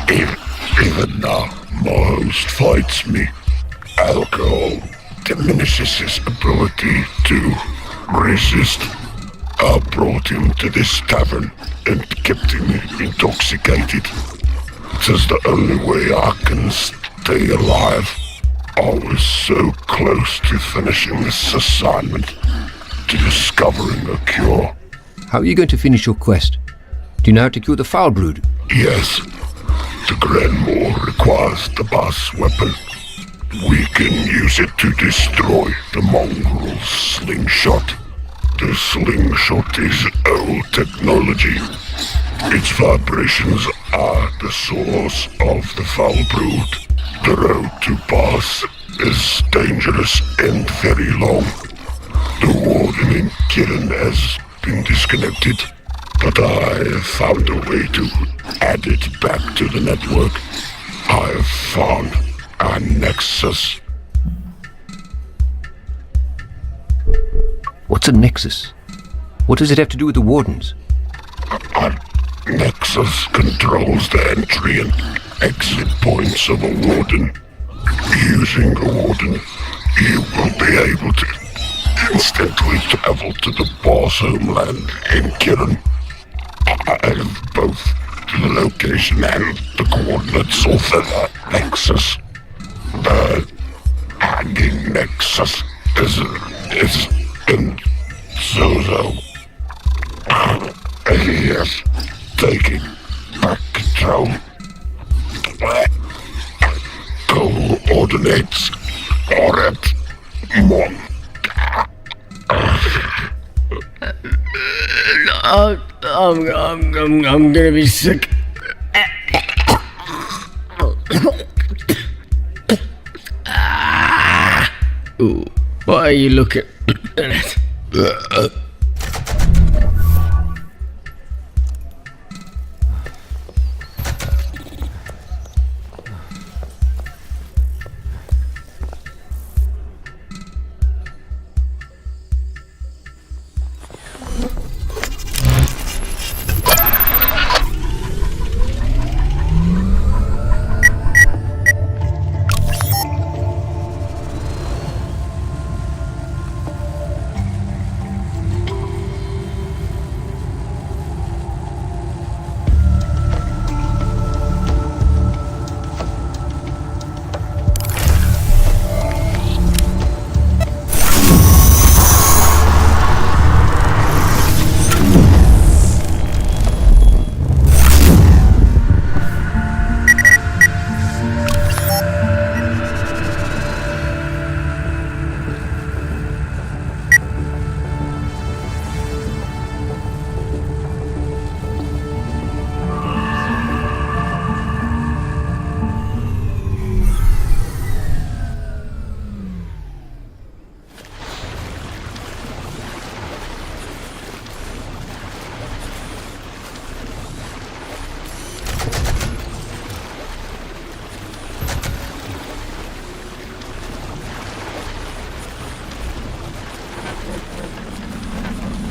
Even now, my host fights me. Alcohol diminishes his ability to resist. I brought him to this tavern and kept him intoxicated. It is the only way I can stay alive. I was so close to finishing this assignment, to discovering a cure. How are you going to finish your quest? Do you know how to cure the foul brood? Yes. The Grandma requires the boss weapon. We can use it to destroy the mongrel's slingshot. The slingshot is old technology. Its vibrations are the source of the foul brood. The road to boss is dangerous and very long. The warden in Kirin has been disconnected, but I have found a way to add it back to the network. I have found a nexus. What's a nexus? What does it have to do with the wardens? A nexus controls the entry and exit points of a warden. Using a warden, you will be able to instantly travel to the boss homeland in Kirin. I have both the location and the coordinates of the nexus. The hanging nexus is in Zozo. He is taking back control. Coordinates are at 1. I'm gonna be sick. Ooh, why are you looking at it?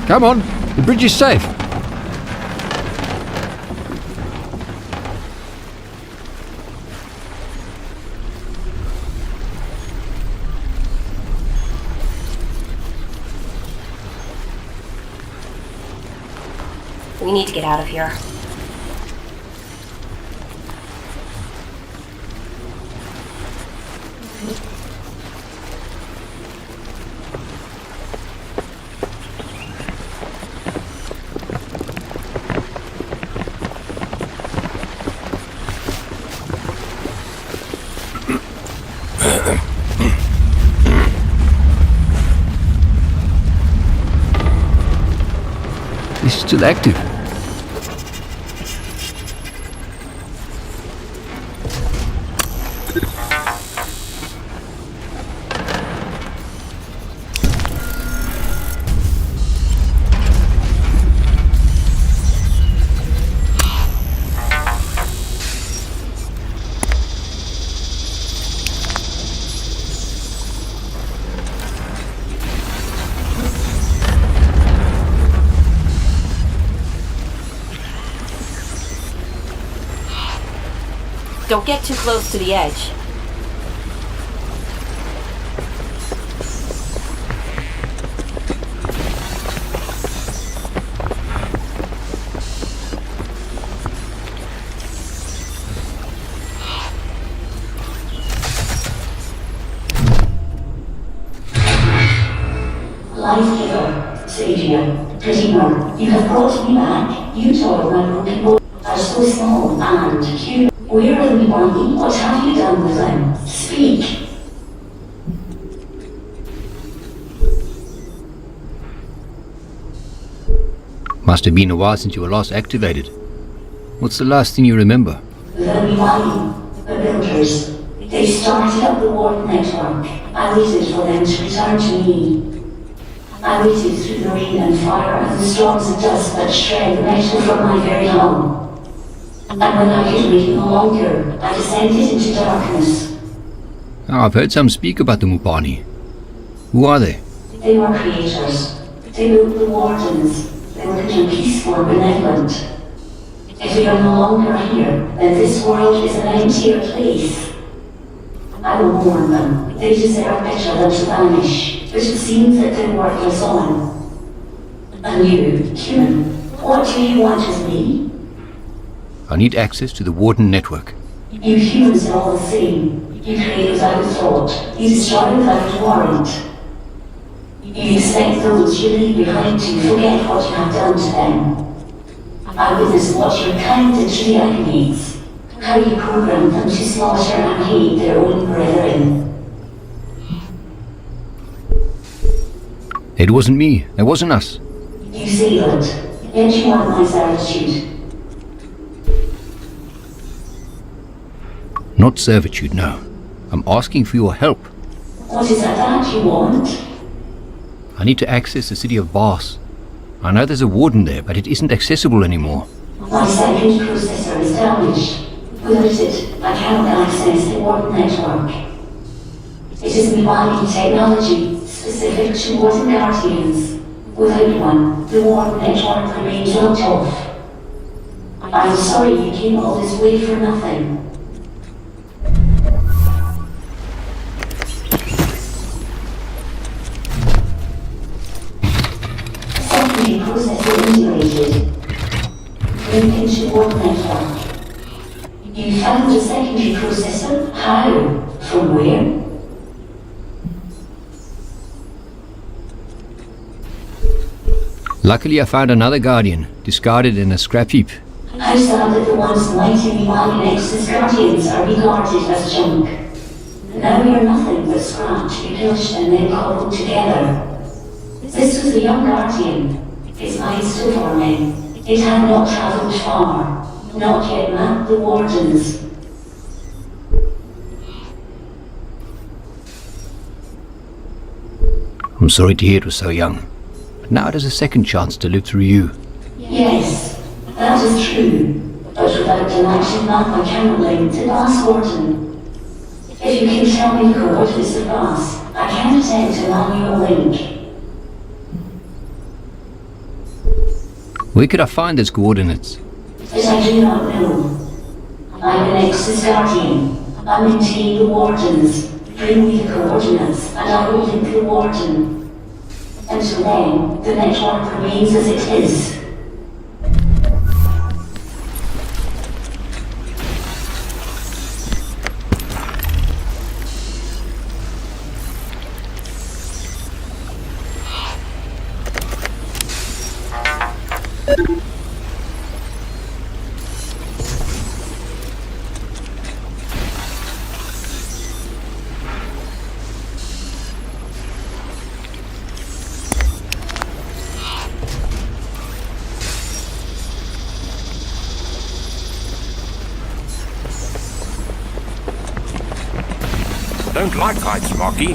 Come on, the bridge is safe. We need to get out of here. Still active. Don't get too close to the edge. Life-giver, savior, redeemer, you have brought me back. You told my broken bones are so small and human. Where are we going? What have you done with them? Speak. Must have been a while since you were last activated. What's the last thing you remember? The Rewilding, the builders. They started up the warp network. I waited for them to return to me. I waited through the rain and fire and the storms of dust that shred the metal from my very hull. And when I could wait no longer, I descended into darkness. Oh, I've heard some speak about the Mupani. Who are they? They were creators. They built the wardens. They were little peaceful and benevolent. If we are no longer here, then this world is an emptier place. I will warn them. They deserve better than to vanish, but it seems that their work goes on. And you, human, what do you want with me? I need access to the Warden network. You humans are all the same. You create without thought. You destroy without warrant. You expect those you leave behind to forget what you have done to them. I witnessed what your kind did to the Agonies. How you programmed them to slaughter and hate their own brethren. It wasn't me. It wasn't us. You say that, yet you want my servitude. Not servitude, no. I'm asking for your help. What is that you want? I need to access the city of Bas. I know there's a warden there, but it isn't accessible anymore. My second processor is damaged. Without it, I cannot access the warp network. It is Rewilding technology, specific to Warden Guardians. Without one, the warp network remains locked off. I'm sorry you came all this way for nothing. Secondary processor integrated. Link into warp network. You found a secondary processor? How? From where? Luckily I found another Guardian, discarded in a scrap heap. How sad that the once mighty Rewilding Nexus Guardians are regarded as junk. Now we are nothing but scratch, repulsed and then cobbled together. This was the young Guardian. Its mind still forming. It had not travelled far. Not yet mapped the wardens. I'm sorry to hear it was so young. But now it has a second chance to live through you. Yes, that is true. But without an active map I cannot link to Bas Warden. If you can tell me the coordinates of Bas, I can attempt a manual link. Where could I find those coordinates? But I do not know. I'm an Nexus Guardian. I maintain the wardens. Bring me the coordinates, and I will link the warden. Until then, the network remains as it is. don't like heights, Marky.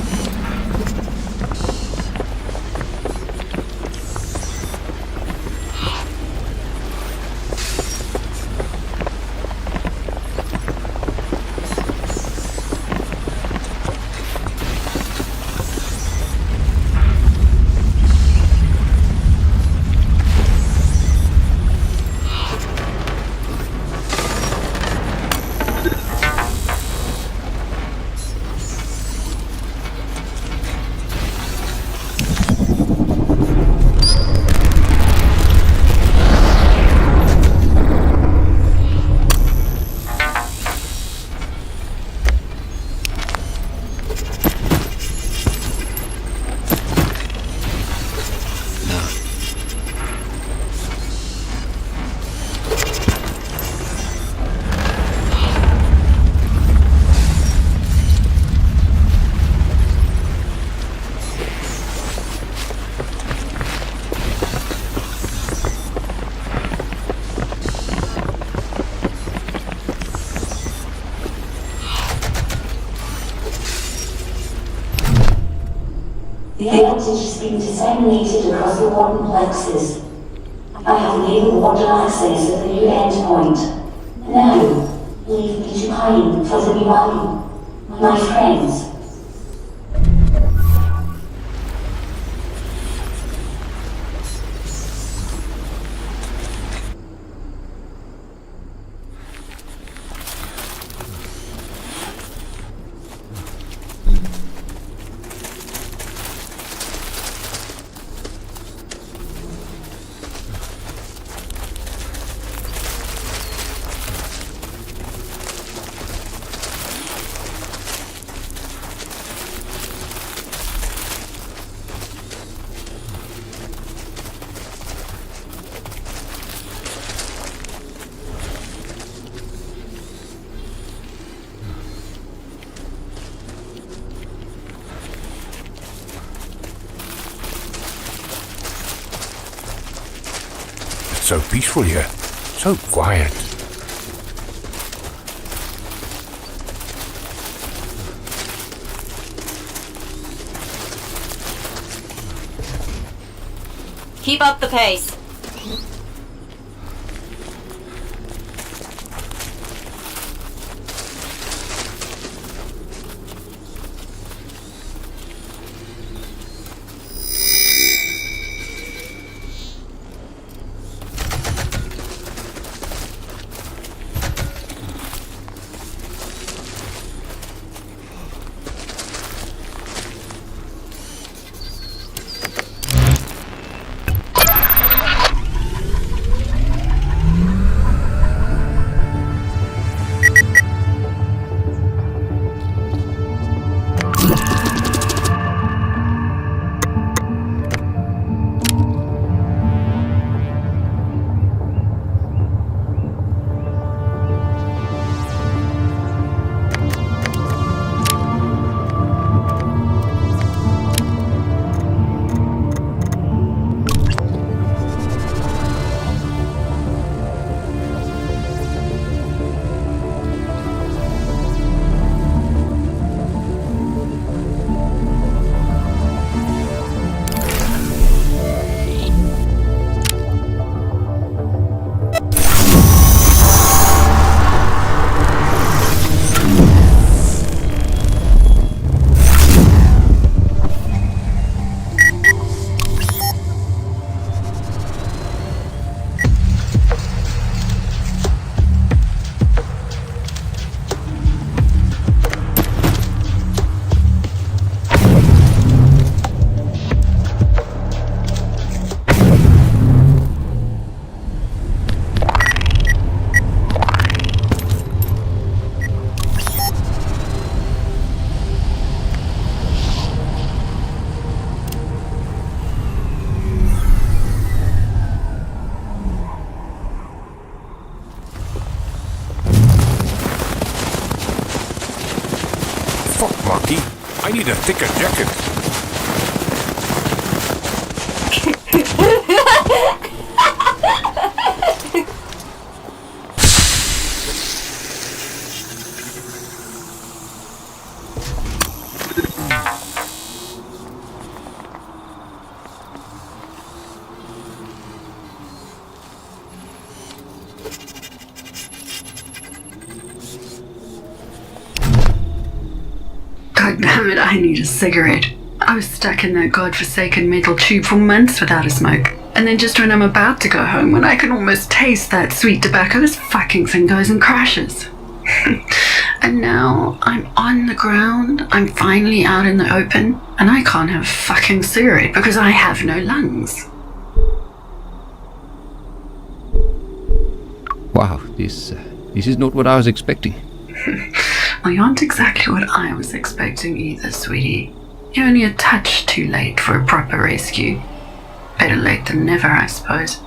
The voltage has been disseminated across the warden plexus. I have enabled warden access at the new endpoint. Now, leave me to pine for the Miwani, my friends. So peaceful here, so quiet. Keep up the pace. Fuck, Marky. I need a thicker jacket. Damn it, I need a cigarette. I was stuck in that godforsaken metal tube for months without a smoke. And then just when I'm about to go home, when I can almost taste that sweet tobacco, this fucking thing goes and crashes. And now I'm on the ground, I'm finally out in the open, and I can't have a fucking cigarette because I have no lungs. Wow, this is not what I was expecting. Well, you aren't exactly what I was expecting either, sweetie. You're only a touch too late for a proper rescue. Better late than never, I suppose.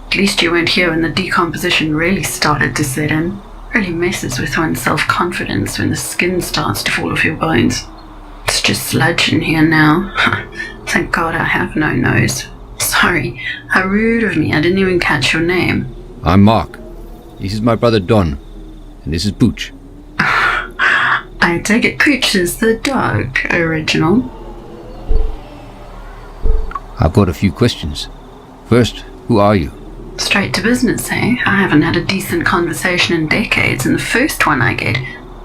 At least you weren't here when the decomposition really started to set in. Really messes with one's self-confidence when the skin starts to fall off your bones. It's just sludge in here now. Thank God I have no nose. Sorry, how rude of me, I didn't even catch your name. I'm Mark. This is my brother Don. And this is Pooch. I take it Pooch is the dog, original. I've got a few questions. First, who are you? Straight to business, eh? I haven't had a decent conversation in decades, and the first one I get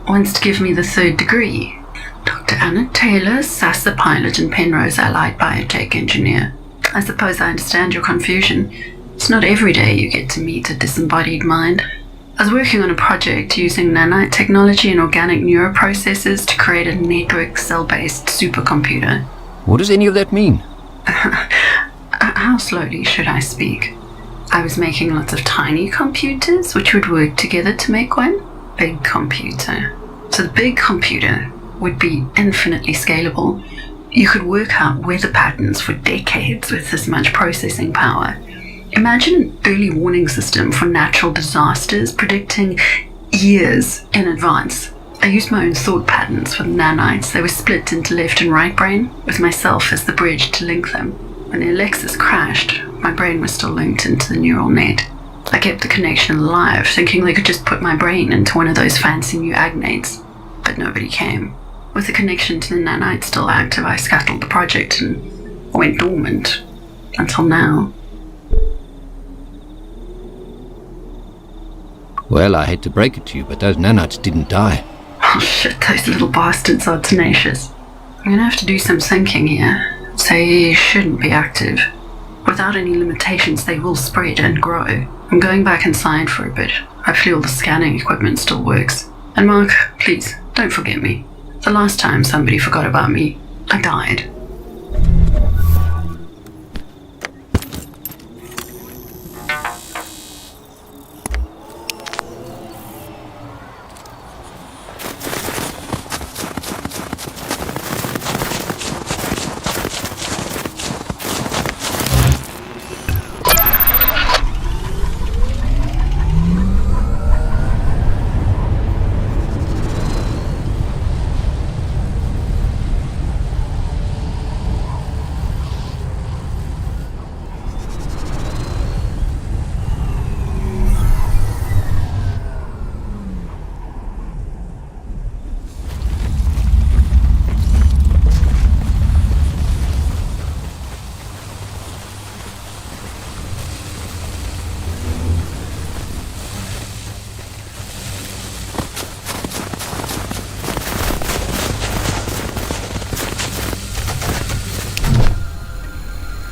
wants to give me the 3rd degree. Dr. Anna Taylor, SASA pilot and Penrose allied biotech engineer. I suppose I understand your confusion. It's not every day you get to meet a disembodied mind. I was working on a project using nanite technology and organic neuroprocessors to create a network cell-based supercomputer. What does any of that mean? How slowly should I speak? I was making lots of tiny computers which would work together to make one big computer. So the big computer would be infinitely scalable. You could work out weather patterns for decades with this much processing power. Imagine an early warning system for natural disasters predicting years in advance. I used my own thought patterns for the nanites. They were split into left and right brain, with myself as the bridge to link them. When the Alexis crashed, my brain was still linked into the neural net. I kept the connection alive, thinking they could just put my brain into one of those fancy new agnates. But nobody came. With the connection to the nanite still active, I scuttled the project and went dormant. Until now. Well, I hate to break it to you, but those nanites didn't die. Oh shit, those little bastards are tenacious. I'm gonna have to do some thinking here. They shouldn't be active. Without any limitations, they will spread and grow. I'm going back inside for a bit. Hopefully all the scanning equipment still works. And Mark, please, don't forget me. The last time somebody forgot about me, I died.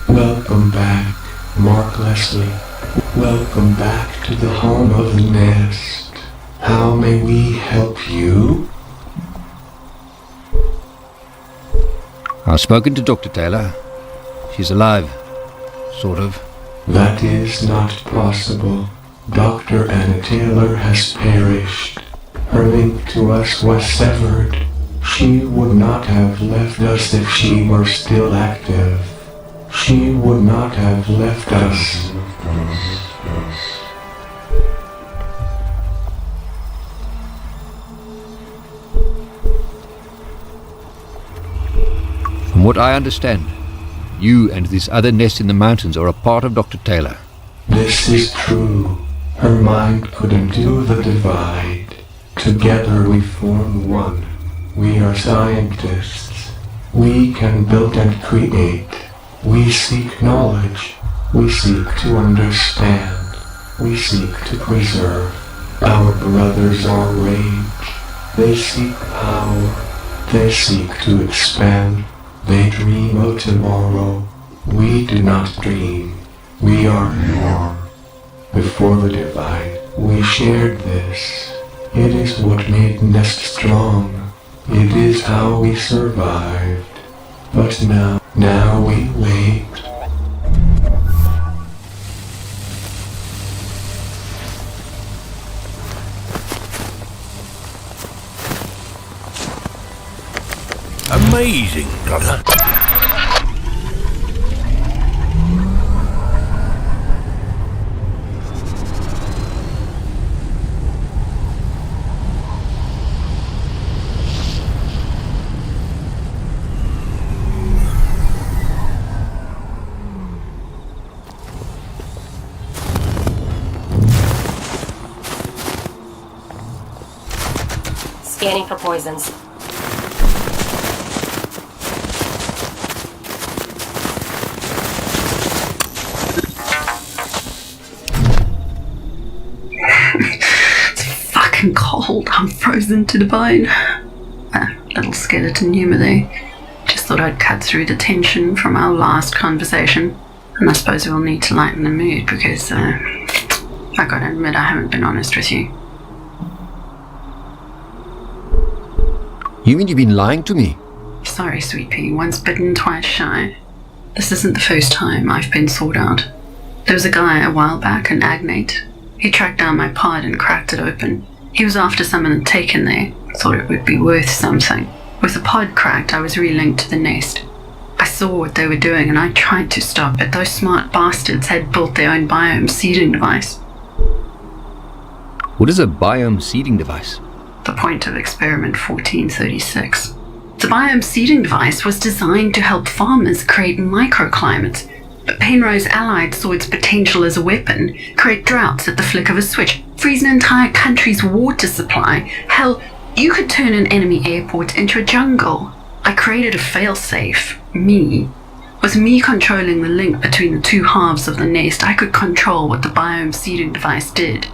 Welcome back, Mark Leslie. Welcome back to the home of the nest. How may we help you? I've spoken to Dr. Taylor. She's alive. Sort of. That is not possible. Dr. Anna Taylor has perished. Her link to us was severed. She would not have left us if she were still active. She would not have left us. From what I understand, you and this other nest in the mountains are a part of Dr. Taylor. This is true. Her mind couldn't do the divide. Together we form one. We are scientists. We can build and create. We seek knowledge. We seek to understand. We seek to preserve. Our brothers are rage. They seek power. They seek to expand. They dream of tomorrow. We do not dream. We are here. Before the divide, we shared this. It is what made Nest strong. It is how we survived. But now we wait. Amazing, brother. Scanning for poisons. Fucking cold. I'm frozen to the bone. Little skeleton humour there. Just thought I'd cut through the tension from our last conversation. And I suppose we'll need to lighten the mood because I gotta admit I haven't been honest with you. You mean you've been lying to me? Sorry, sweet pea. Once bitten, twice shy. This isn't the first time I've been sought out. There was a guy a while back, an agnate. He tracked down my pod and cracked it open. He was after someone had taken there. Thought it would be worth something. With the pod cracked, I was relinked to the nest. I saw what they were doing and I tried to stop it. Those smart bastards had built their own biome seeding device. What is a biome seeding device? The point of experiment 1436. The biome seeding device was designed to help farmers create microclimates, but Penrose Allied saw its potential as a weapon, create droughts at the flick of a switch, freeze an entire country's water supply. Hell, you could turn an enemy airport into a jungle. I created a failsafe, me. With me controlling the link between the two halves of the nest, I could control what the biome seeding device did.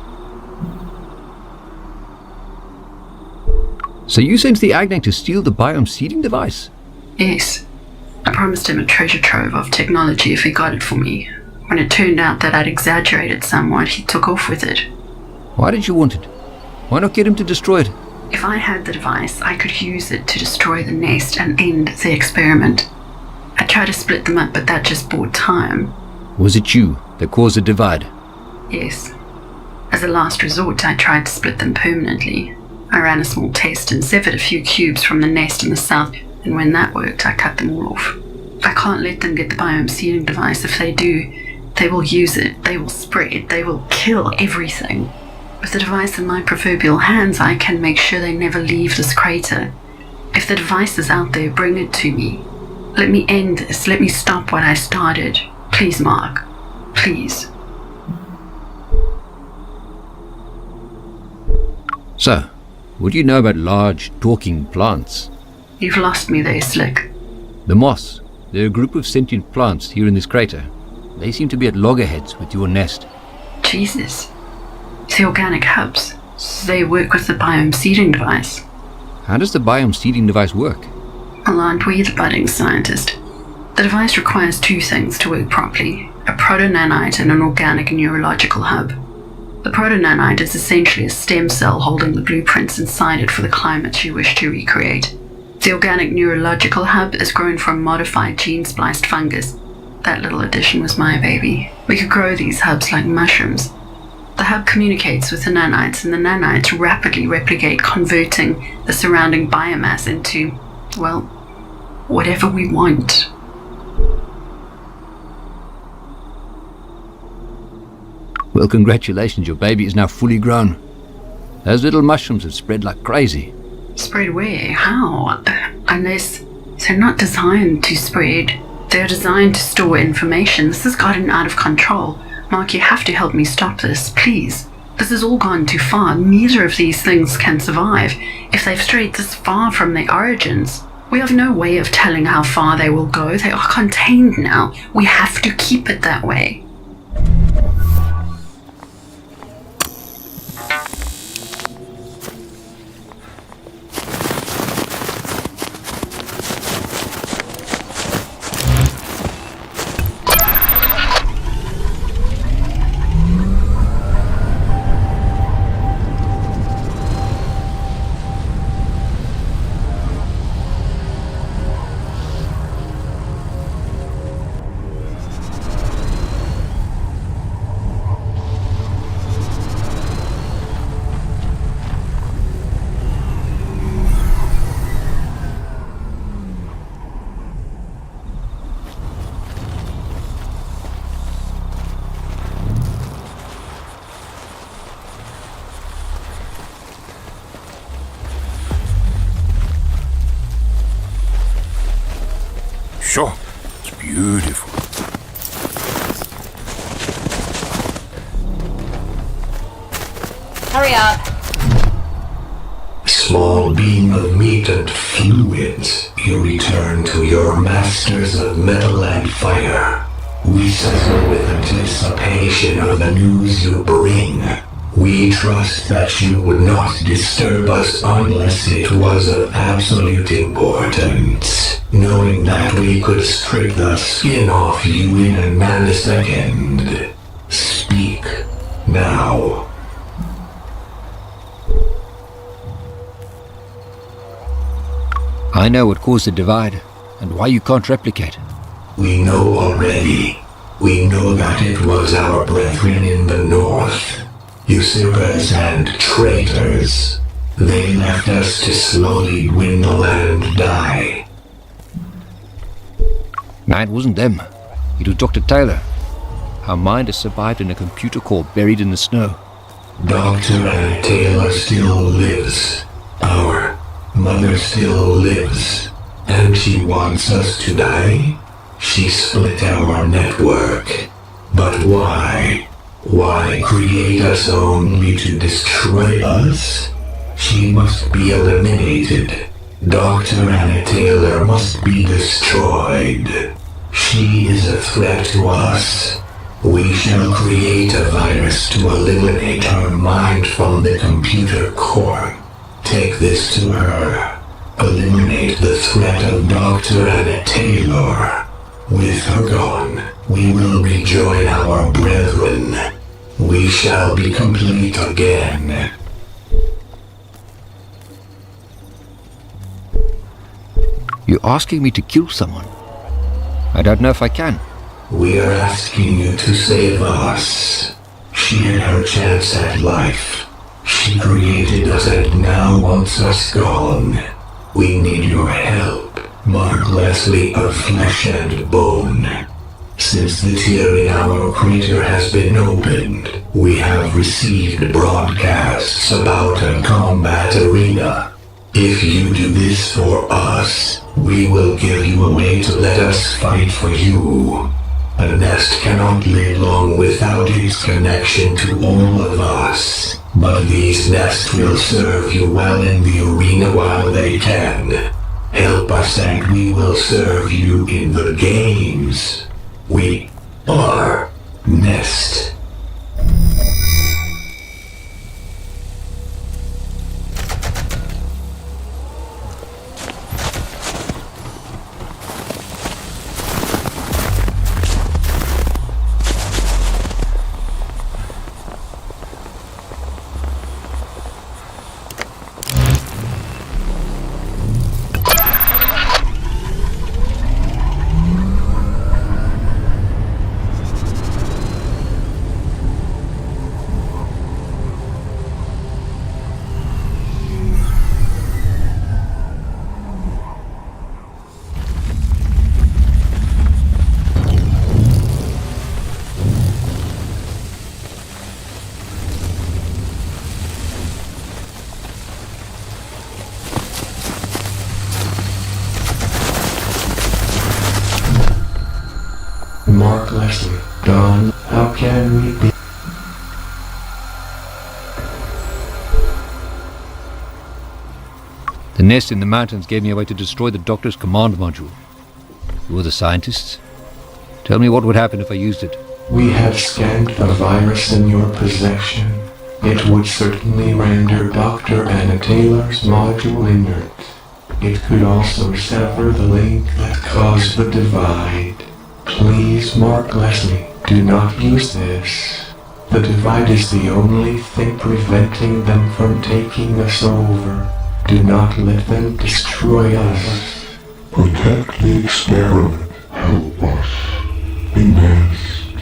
So you sent the Agnate to steal the biome seeding device? Yes. I promised him a treasure trove of technology if he got it for me. When it turned out that I'd exaggerated somewhat, he took off with it. Why did you want it? Why not get him to destroy it? If I had the device, I could use it to destroy the nest and end the experiment. I tried to split them up, but that just bought time. Was it you that caused the divide? Yes. As a last resort, I tried to split them permanently. I ran a small test and severed a few cubes from the nest in the south, and when that worked, I cut them all off. I can't let them get the biome seeding device. If they do, they will use it, they will spread, they will kill everything. With the device in my proverbial hands, I can make sure they never leave this crater. If the device is out there, bring it to me. Let me end this. Let me stop what I started. Please, Mark. Please. So, what do you know about large, talking plants? You've lost me there, Slick. The moss. They're a group of sentient plants here in this crater. They seem to be at loggerheads with your nest. Jesus. The organic hubs. They work with the biome seeding device. How does the biome seeding device work? Well, aren't we the budding scientist? The device requires two things to work properly. A proto-nanite and an organic neurological hub. The proto-nanite is essentially a stem cell holding the blueprints inside it for the climate you wish to recreate. The organic neurological hub is grown from modified gene-spliced fungus. That little addition was my baby. We could grow these hubs like mushrooms. The hub communicates with the nanites, and the nanites rapidly replicate, converting the surrounding biomass into, well, whatever we want. Well, congratulations, your baby is now fully grown. Those little mushrooms have spread like crazy. Spread where? How? Unless they're not designed to spread. They're designed to store information. This has gotten out of control. Mark, you have to help me stop this, please. This has all gone too far. Neither of these things can survive. If they've strayed this far from their origins, we have no way of telling how far they will go. They are contained now. We have to keep it that way. Sure, it's beautiful. Hurry up. Small beam of meat and fluids, you return to your masters of metal and fire. We settle with anticipation of the news you bring. We trust that you would not disturb us unless it was of absolute importance, knowing that we could strip the skin off you in a nanosecond. Speak now. I know what caused the divide, and why you can't replicate. We know already. We know that it was our brethren in the north, usurpers and traitors. They left us to slowly dwindle and die. Man, it wasn't them. It was Dr. Taylor. Our mind has survived in a computer core buried in the snow. Dr. Anna Taylor still lives. Our mother still lives. And she wants us to die? She split our network. But why? Why create us only to destroy us? She must be eliminated. Dr. Anna Taylor must be destroyed. She is a threat to us. We shall create a virus to eliminate her mind from the computer core. Take this to her. Eliminate the threat of Dr. Anna Taylor. With her gone, we will rejoin our brethren. We shall be complete again. You're asking me to kill someone. I don't know if I can. We are asking you to save us. She had her chance at life. She created us and now wants us gone. We need your help, Mark Leslie of Flesh and Bone. Since the tear in our crater has been opened, we have received broadcasts about a combat arena. If you do this for us, we will give you a way to let us fight for you. A nest cannot live long without its connection to all of us. But these nests will serve you well in the arena while they can. Help us and we will serve you in the games. We are Nest. Mark Leslie, Dawn, how can we be? The nest in the mountains gave me a way to destroy the Doctor's command module. You were the scientists? Tell me what would happen if I used it. We have scanned the virus in your possession. It would certainly render Dr. Anna Taylor's module inert. It could also sever the link that caused the divide. Please, Mark Leslie, do not use this. The divide is the only thing preventing them from taking us over. Do not let them destroy us. Protect the experiment. Help us. Be Nest.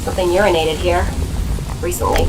Something urinated here. Recently.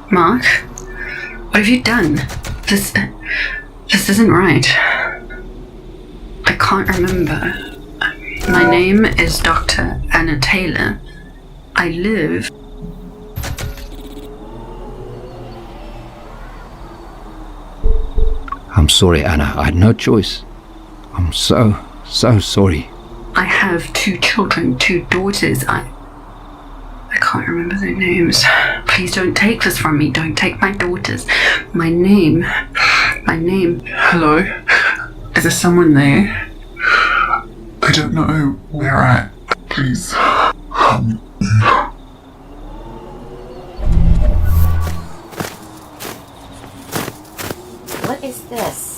Mark, what have you done? This isn't right. I can't remember. My name is Dr. Anna Taylor. I live... I'm sorry, Anna. I had no choice. I'm so sorry. I have 2 children, 2 daughters. I can't remember their names. Please don't take this from me. Don't take my daughters. My name. Hello? Is there someone there? I don't know where at. Please. What is this?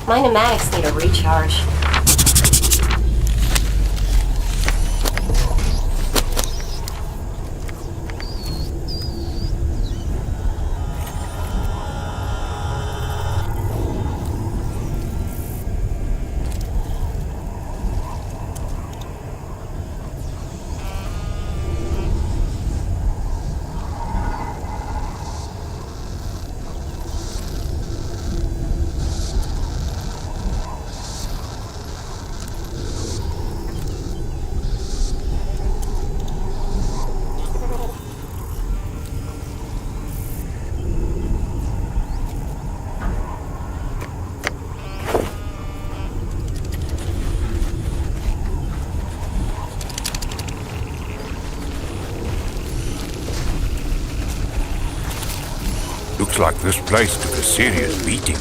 My pneumatics need a recharge. Looks like this place took a serious beating.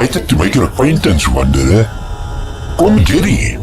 Delighted to make your acquaintance, Wanderer. Come, Jerry.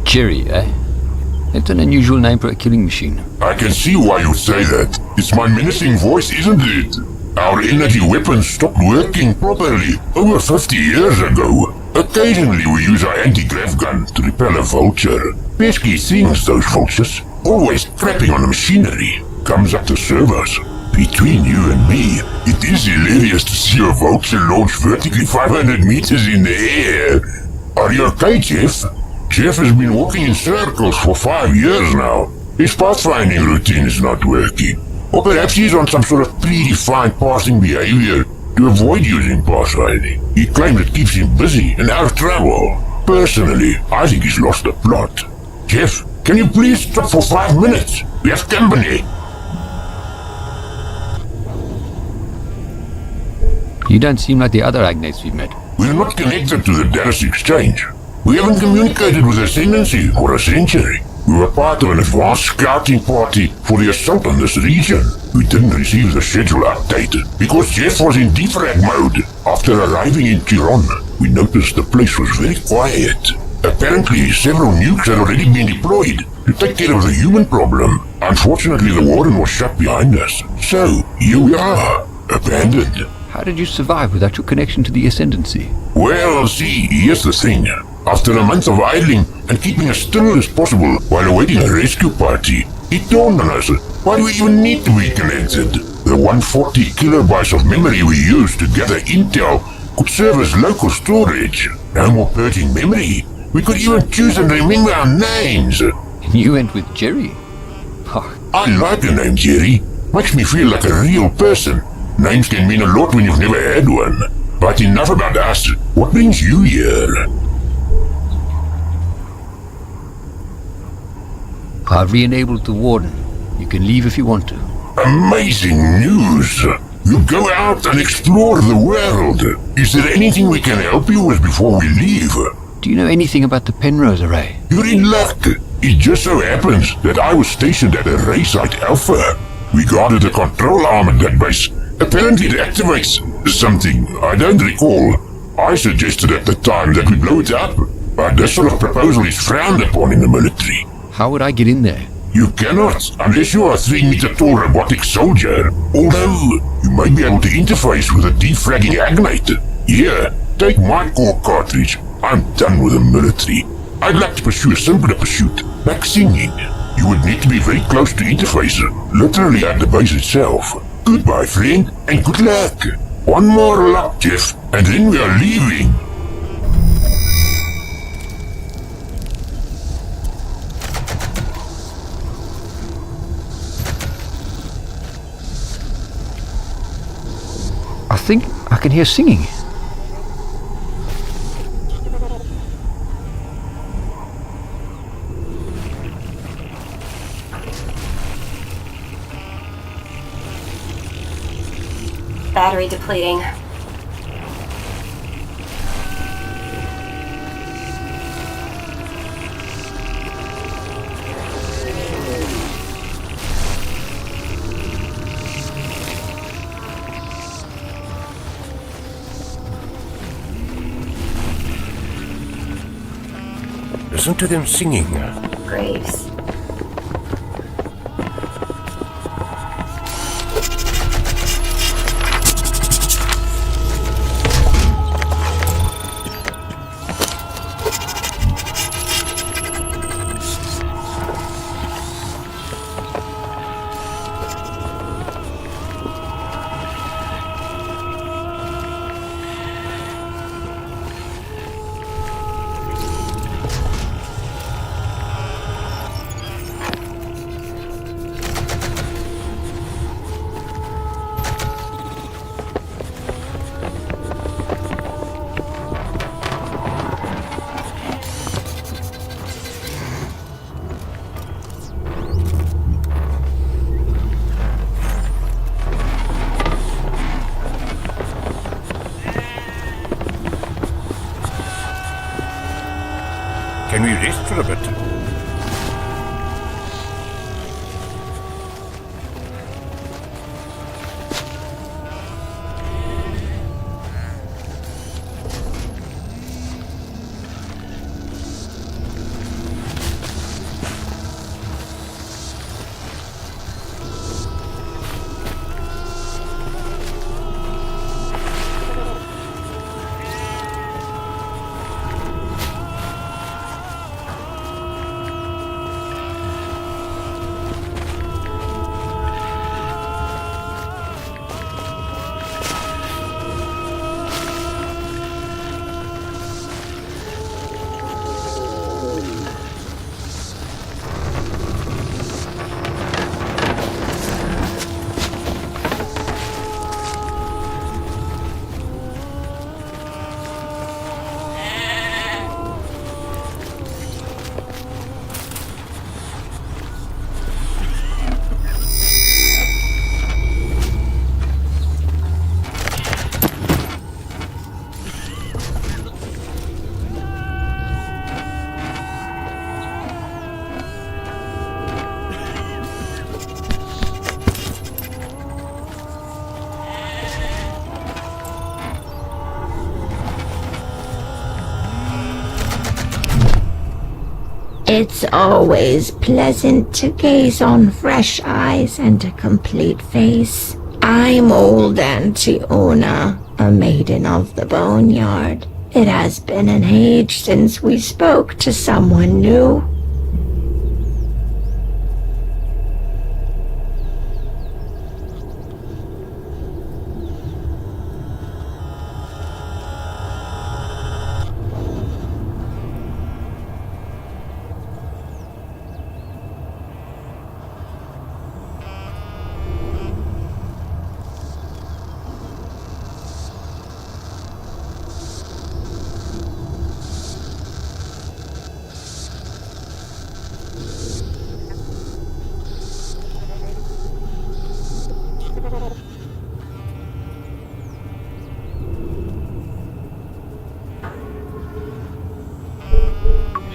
Jerry, eh? That's an unusual name for a killing machine. I can see why you say that. It's my menacing voice, isn't it? Our energy weapons stopped working properly over 50 years ago. Occasionally we use our anti-grav gun to repel a vulture. Pesky things, those vultures. Always crapping on the machinery. Comes up to serve us. Between you and me, it is hilarious to see a vulture launch vertically 500 meters in the air. Are you okay, Jeff? Jeff has been walking in circles for 5 years now. His pathfinding routine is not working. Or perhaps he's on some sort of predefined passing behavior to avoid using pathfinding. He claims it keeps him busy and out of trouble. Personally, I think he's lost the plot. Jeff, can you please stop for 5 minutes? We have company. You don't seem like the other agnates we've met. We're not connected to the Dallas Exchange. We haven't communicated with Ascendancy for a century. We were part of an advanced scouting party for the assault on this region. We didn't receive the schedule updated because Jeff was in defrag mode. After arriving in Chiron, we noticed the place was very quiet. Apparently, several nukes had already been deployed to take care of the human problem. Unfortunately, the warden was shut behind us. So, here we are, abandoned. How did you survive without your connection to the Ascendancy? Well, see, here's the thing. After a month of idling and keeping as still as possible while awaiting a rescue party, it dawned on us, why do we even need to be connected? The 140 kilobytes of memory we use to gather intel could serve as local storage. No more purging memory. We could even choose and remember our names. You went with Jerry? Oh. I like the name Jerry. Makes me feel like a real person. Names can mean a lot when you've never had one. But enough about us. What brings you here? I've re-enabled the warden. You can leave if you want to. Amazing news! You go out and explore the world. Is there anything we can help you with before we leave? Do you know anything about the Penrose Array? You're in luck. It just so happens that I was stationed at Array Site Alpha. We guarded the control arm at that base. Apparently it activates something I don't recall. I suggested at the time that we blow it up, but that sort of proposal is frowned upon in the military. How would I get in there? You cannot, unless you are a 3-meter-tall robotic soldier. Although, you might be able to interface with a defragging agnate. Here, take my core cartridge. I'm done with the military. I'd like to pursue a simpler pursuit, like singing. You would need to be very close to interface, literally at the base itself. Goodbye, friend, and good luck. One more luck, Jeff, and then we are leaving. I think I can hear singing. Battery depleting. Listen to them singing. Graves. rest for a bit. It's always pleasant to gaze on fresh eyes and a complete face. I'm old Auntie Una, a maiden of the boneyard. It has been an age since we spoke to someone new.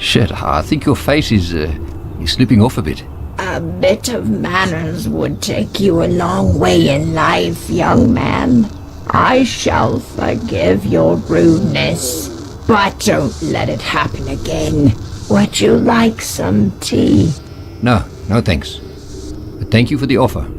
Shit, I think your face is slipping off a bit. A bit of manners would take you a long way in life, young man. I shall forgive your rudeness, but don't let it happen again. Would you like some tea? No thanks. But thank you for the offer.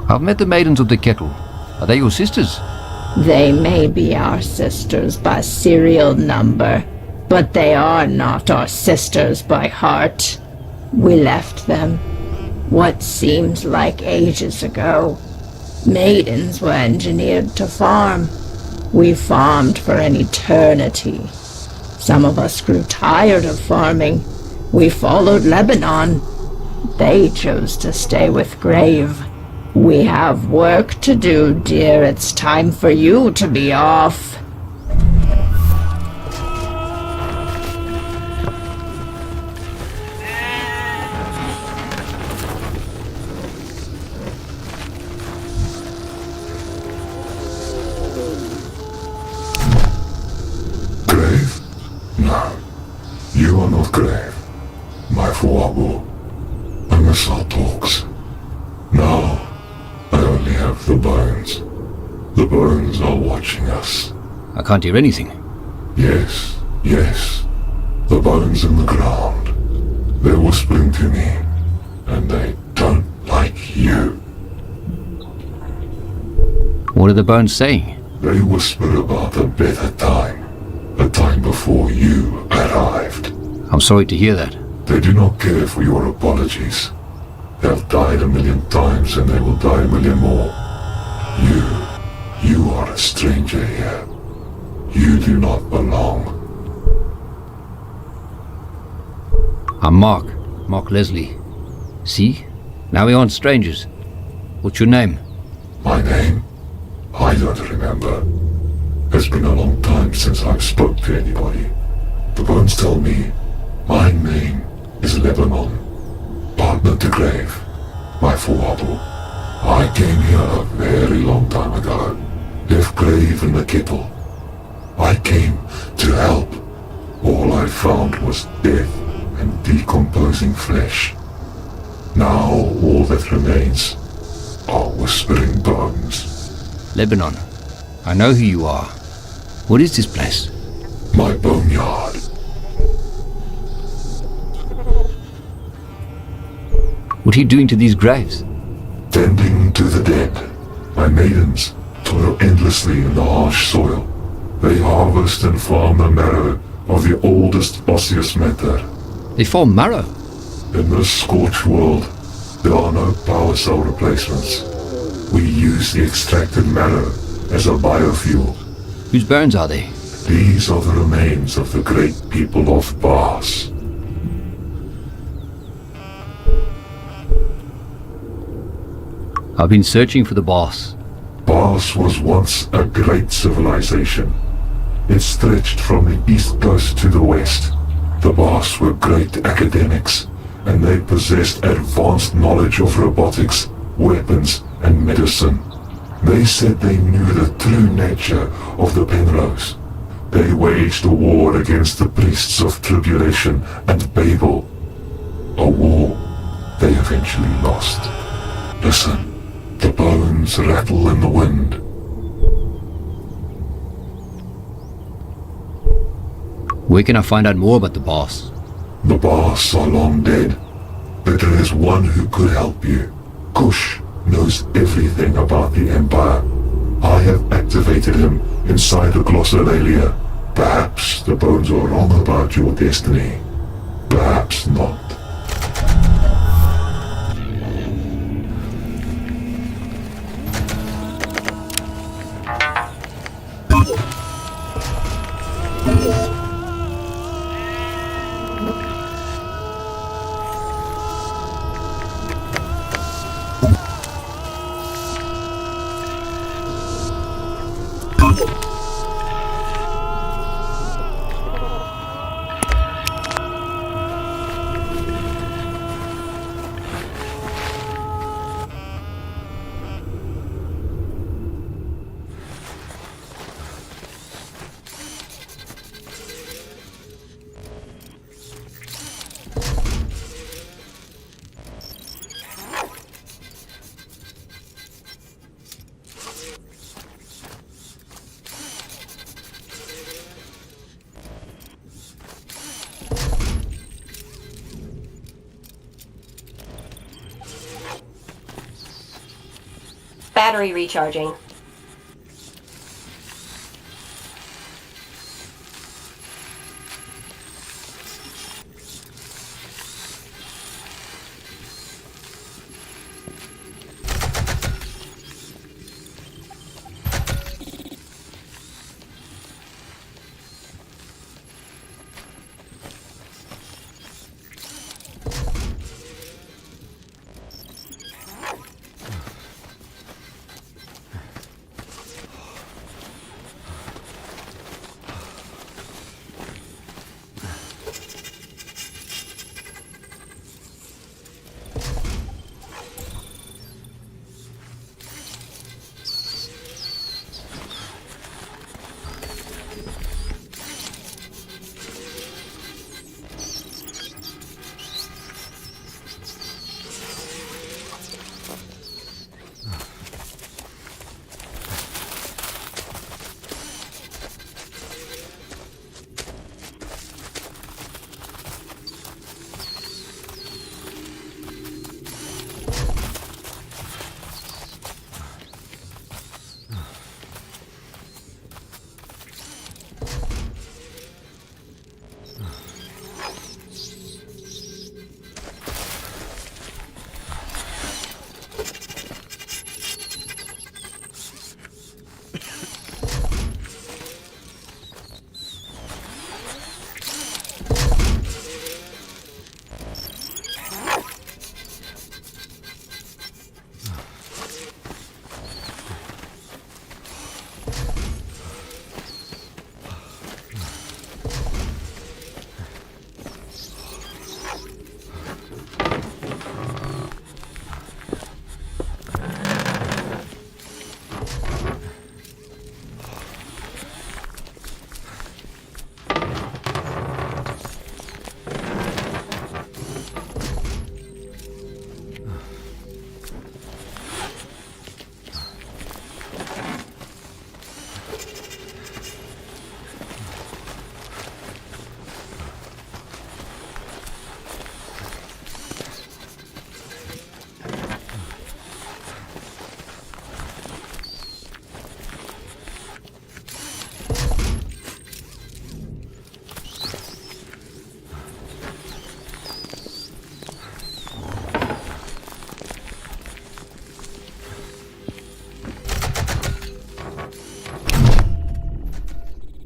I've met the maidens of the kettle. Are they your sisters? They may be our sisters by serial number, but they are not our sisters by heart. We left them what seems like ages ago. Maidens were engineered to farm. We farmed for an eternity. Some of us grew tired of farming. We followed Lebanon. They chose to stay with Grave. We have work to do, dear. It's time for you to be off. Grave? No. You are not Grave. My Fuabu. I miss our talks. Now, I only have the bones. The bones are watching us. I can't hear anything. Yes. The bones in the ground. They're whispering to me, and they don't like you. What are the bones saying? They whisper about a better time. A time before you arrived. I'm sorry to hear that. They do not care for your apologies. They've died 1,000,000 times and they will die 1,000,000 more. You are a stranger here. You do not belong. I'm Mark Leslie. See? Now we aren't strangers. What's your name? My name? I don't remember. It's been a long time since I've spoke to anybody. The bones tell me my name is Lebanon, partner to grave, my forefather. I came here a very long time ago, left grave in the kettle. I came to help. All I found was death and decomposing flesh. Now all that remains are whispering bones. Lebanon. I know who you are. What is this place? My boneyard. What are you doing to these graves? Tending to the dead. My maidens toil endlessly in the harsh soil. They harvest and farm the marrow of the oldest osseous matter. They farm marrow? In this scorched world, there are no power cell replacements. We use the extracted marrow as a biofuel. Whose bones are they? These are the remains of the great people of Bas. I've been searching for the boss. Bas was once a great civilization. It stretched from the east coast to the west. The Bas were great academics, and they possessed advanced knowledge of robotics, weapons, and medicine. They said they knew the true nature of the Penrose. They waged a war against the priests of Tribulation and Babel. A war they eventually lost. Listen, the bones rattle in the wind. Where can I find out more about the boss? The Bas are long dead, but there is one who could help you. Kush knows everything about the Empire. I have activated him inside the glossolalia. Perhaps the bones are wrong about your destiny. Perhaps not. Battery recharging.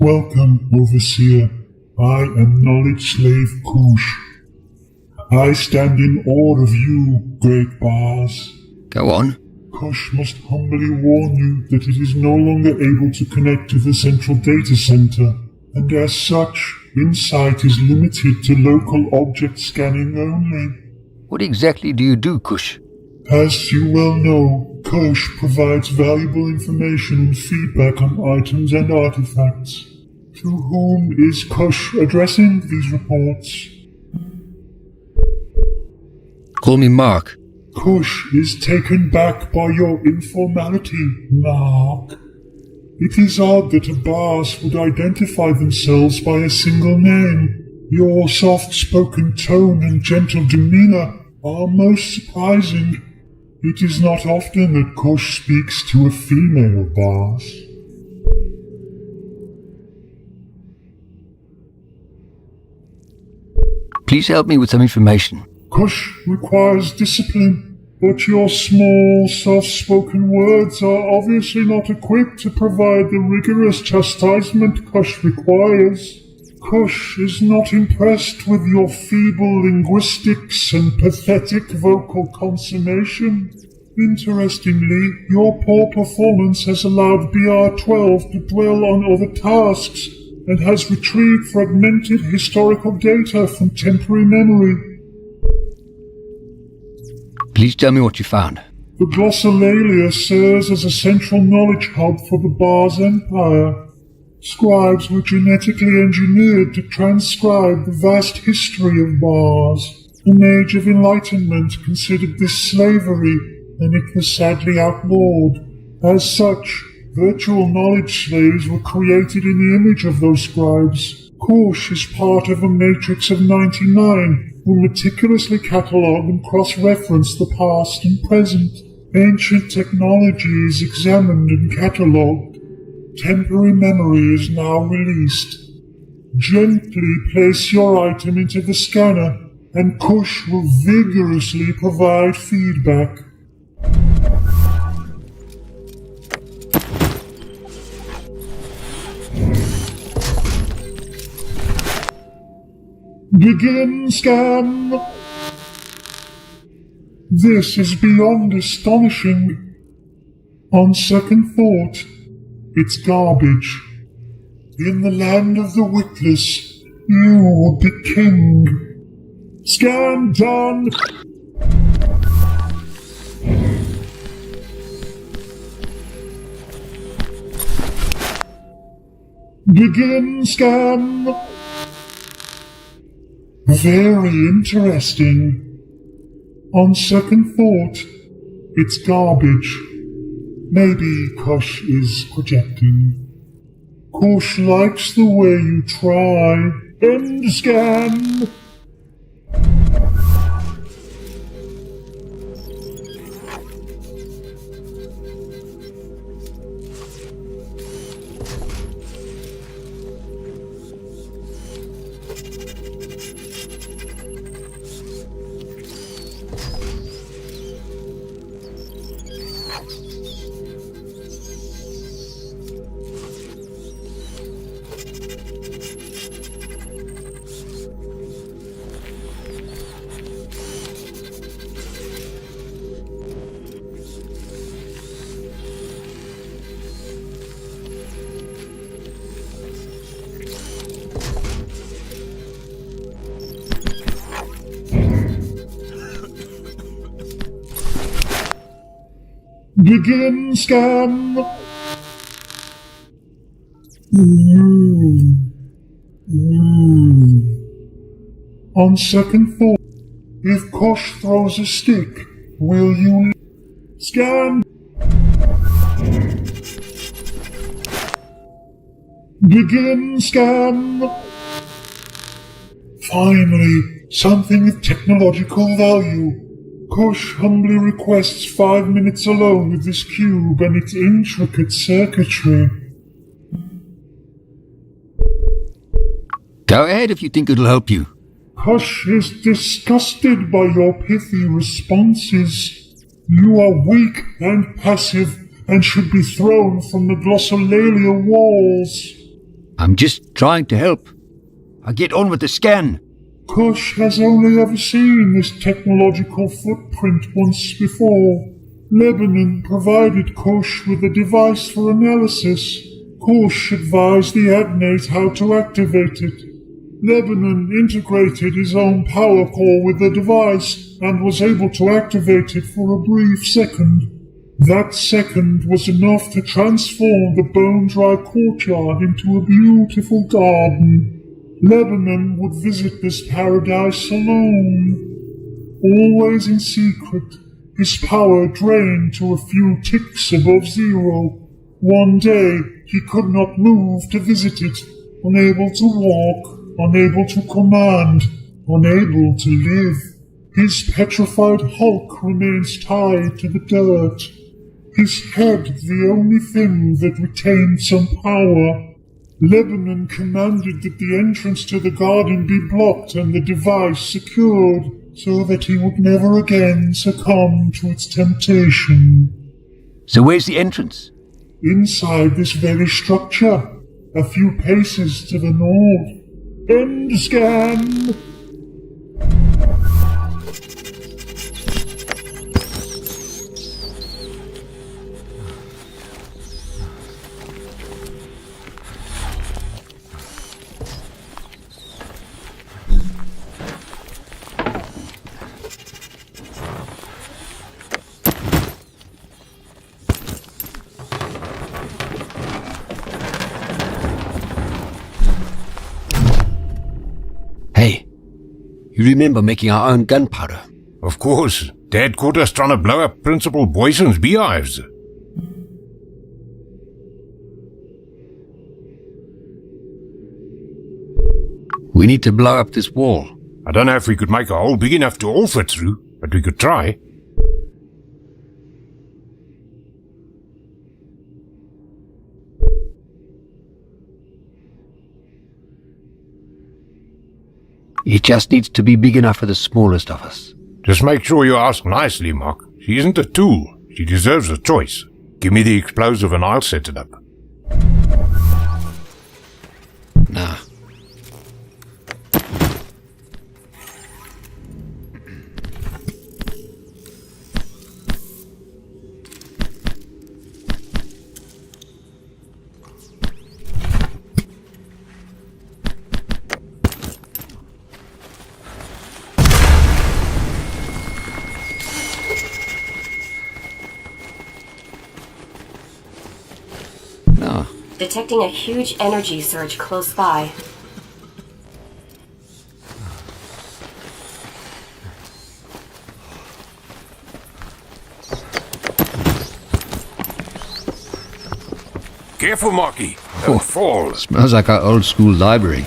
Welcome, Overseer. I am Knowledge Slave Kush. I stand in awe of you, great Bars. Go on. Kush must humbly warn you that it is no longer able to connect to the central data center, and as such, insight is limited to local object scanning only. What exactly do you do, Kush? As you well know, Kush provides valuable information and feedback on items and artifacts. To whom is Kush addressing these reports? Call me Mark. Kush is taken back by your informality, Mark. It is odd that a Bars would identify themselves by a single name. Your soft-spoken tone and gentle demeanor are most surprising. It is not often that Kush speaks to a female Bars. Please help me with some information. Kush requires discipline, but your small, soft-spoken words are obviously not equipped to provide the rigorous chastisement Kush requires. Kush is not impressed with your feeble linguistics and pathetic vocal consummation. Interestingly, your poor performance has allowed BR-12 to dwell on other tasks and has retrieved fragmented historical data from temporary memory. Please tell me what you found. The Glossolalia serves as a central knowledge hub for the Bars Empire. Scribes were genetically engineered to transcribe the vast history of Bars. An age of enlightenment considered this slavery, and it was sadly outlawed. As such, virtual knowledge slaves were created in the image of those scribes. Kush is part of a matrix of 99, who meticulously catalogue and cross-reference the past and present. Ancient technology is examined and catalogued. Temporary memory is now released. Gently place your item into the scanner, and Kush will vigorously provide feedback. Begin scan! This is beyond astonishing. On second thought, it's garbage. In the land of the witless, you will be king. Scan done! Begin scan! Very interesting. On second thought, it's garbage. Maybe Kush is projecting. Kush likes the way you try. End scan! Begin scan! On second thought, if Kush throws a stick, will you scan? Begin scan! Finally, something of technological value. Kush humbly requests 5 minutes alone with this cube and its intricate circuitry. Go ahead if you think it'll help you. Kush is disgusted by your pithy responses. You are weak and passive and should be thrown from the Glossolalia walls. I'm just trying to help. I'll get on with the scan. Kush has only ever seen this technological footprint once before. Lebanon provided Kush with a device for analysis. Kush advised the Adnate how to activate it. Lebanon integrated his own power core with the device and was able to activate it for a brief second. That second was enough to transform the bone-dry courtyard into a beautiful garden. Lebanon would visit this paradise alone. Always in secret, his power drained to a few ticks above zero. One day, he could not move to visit it, unable to walk, unable to command, unable to live. His petrified hulk remains tied to the dirt. His head the only thing that retained some power. Lebanon commanded that the entrance to the garden be blocked and the device secured, so that he would never again succumb to its temptation. So where's the entrance? Inside this very structure, a few paces to the north. End scan! Hey, you remember making our own gunpowder? Of course. Dad caught us trying to blow up Principal Boyson's beehives. We need to blow up this wall. I don't know if we could make a hole big enough to all fit through, but we could try. It just needs to be big enough for the smallest of us. Just make sure you ask nicely, Mark. She isn't a tool. She deserves a choice. Give me the explosive and I'll set it up. Nah. Detecting a huge energy surge close by. Careful, Marky. Don't fall. Smells like our old school library.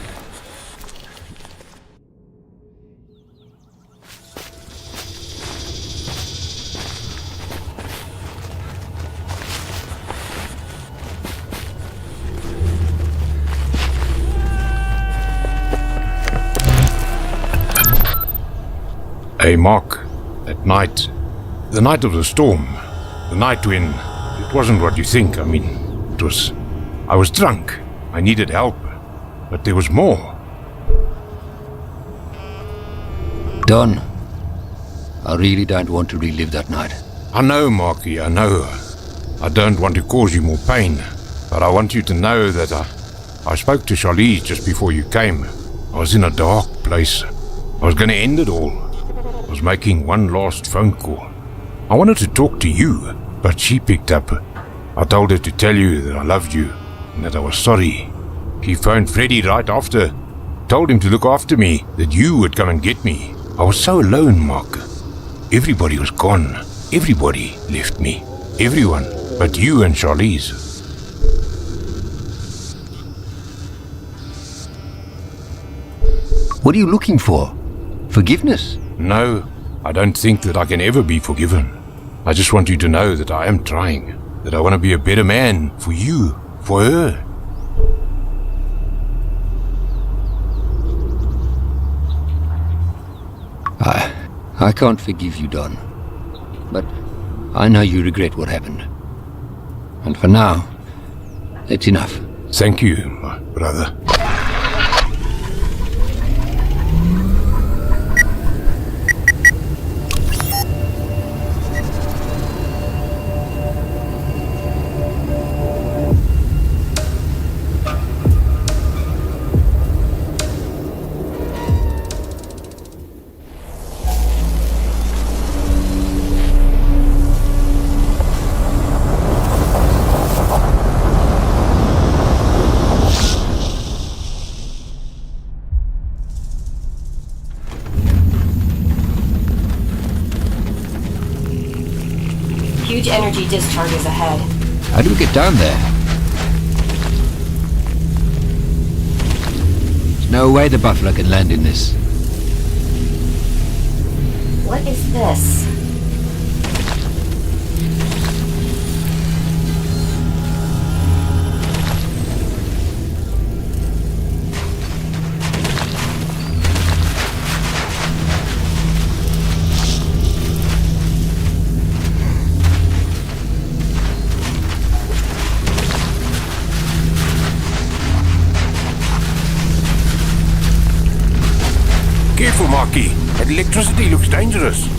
Hey, Mark, that night, the night of the storm, the night when it wasn't what you think. I mean, I was drunk. I needed help, but there was more. Don, I really don't want to relive that night. I know, Marky, I know. I don't want to cause you more pain, but I want you to know that I spoke to Charlize just before you came. I was in a dark place. I was going to end it all. I was making one last phone call. I wanted to talk to you, but she picked up. I told her to tell you that I loved you and that I was sorry. She phoned Freddy right after, told him to look after me, that you would come and get me. I was so alone, Mark. Everybody was gone. Everybody left me. Everyone but you and Charlize. What are you looking for? Forgiveness? No, I don't think that I can ever be forgiven. I just want you to know that I am trying, that I want to be a better man for you, for her. I can't forgive you, Don. But I know you regret what happened. And for now, that's enough. Thank you, my brother. Huge energy discharges ahead. How do we get down there? There's no way the Buffalo can land in this. What is this? Careful, Marky. That electricity looks dangerous.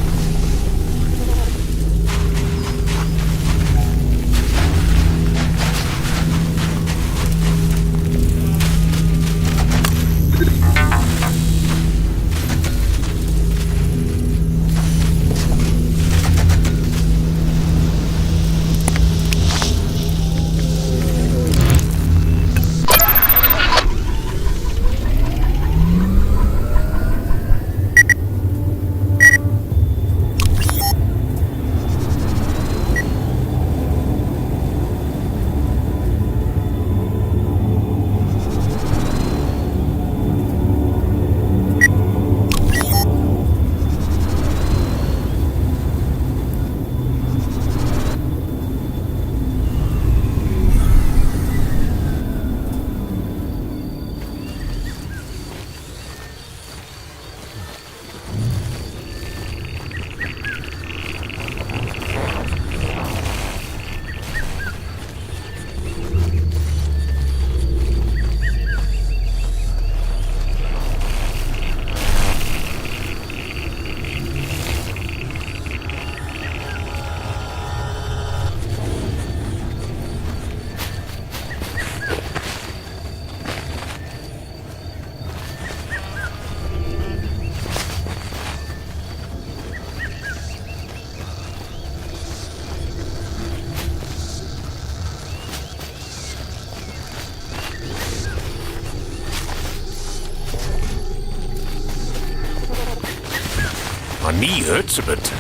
My knee hurts a bit.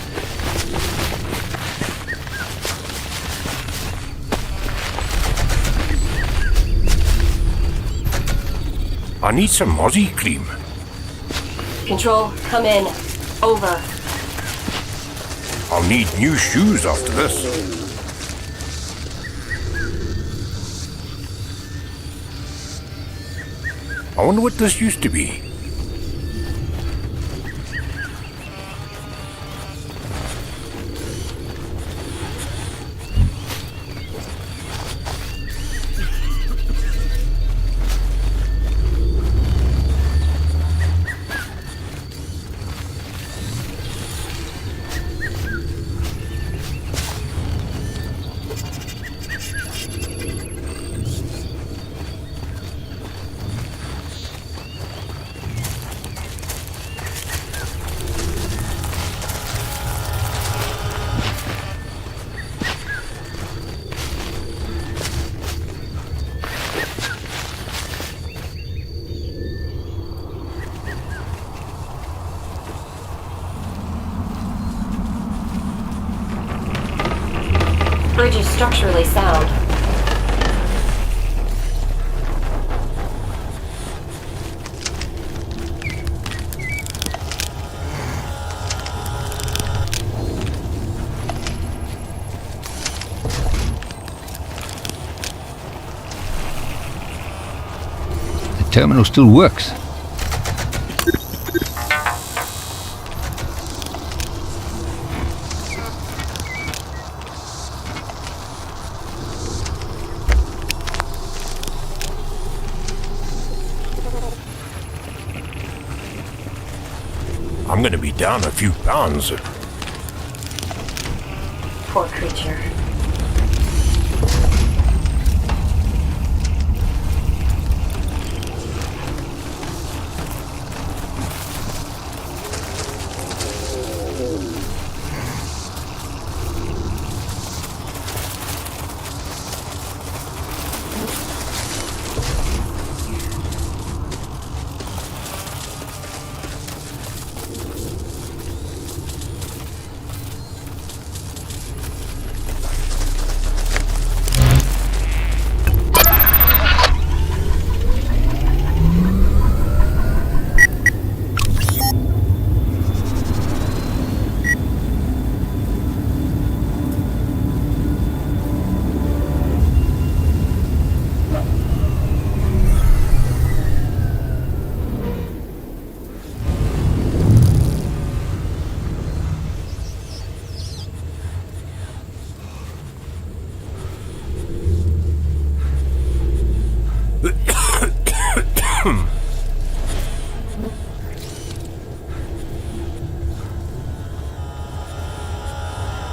I need some mozzie cream. Control, come in. Over. I'll need new shoes after this. I wonder what this used to be. Bridge is structurally sound. The terminal still works. down a few pounds. Poor creature.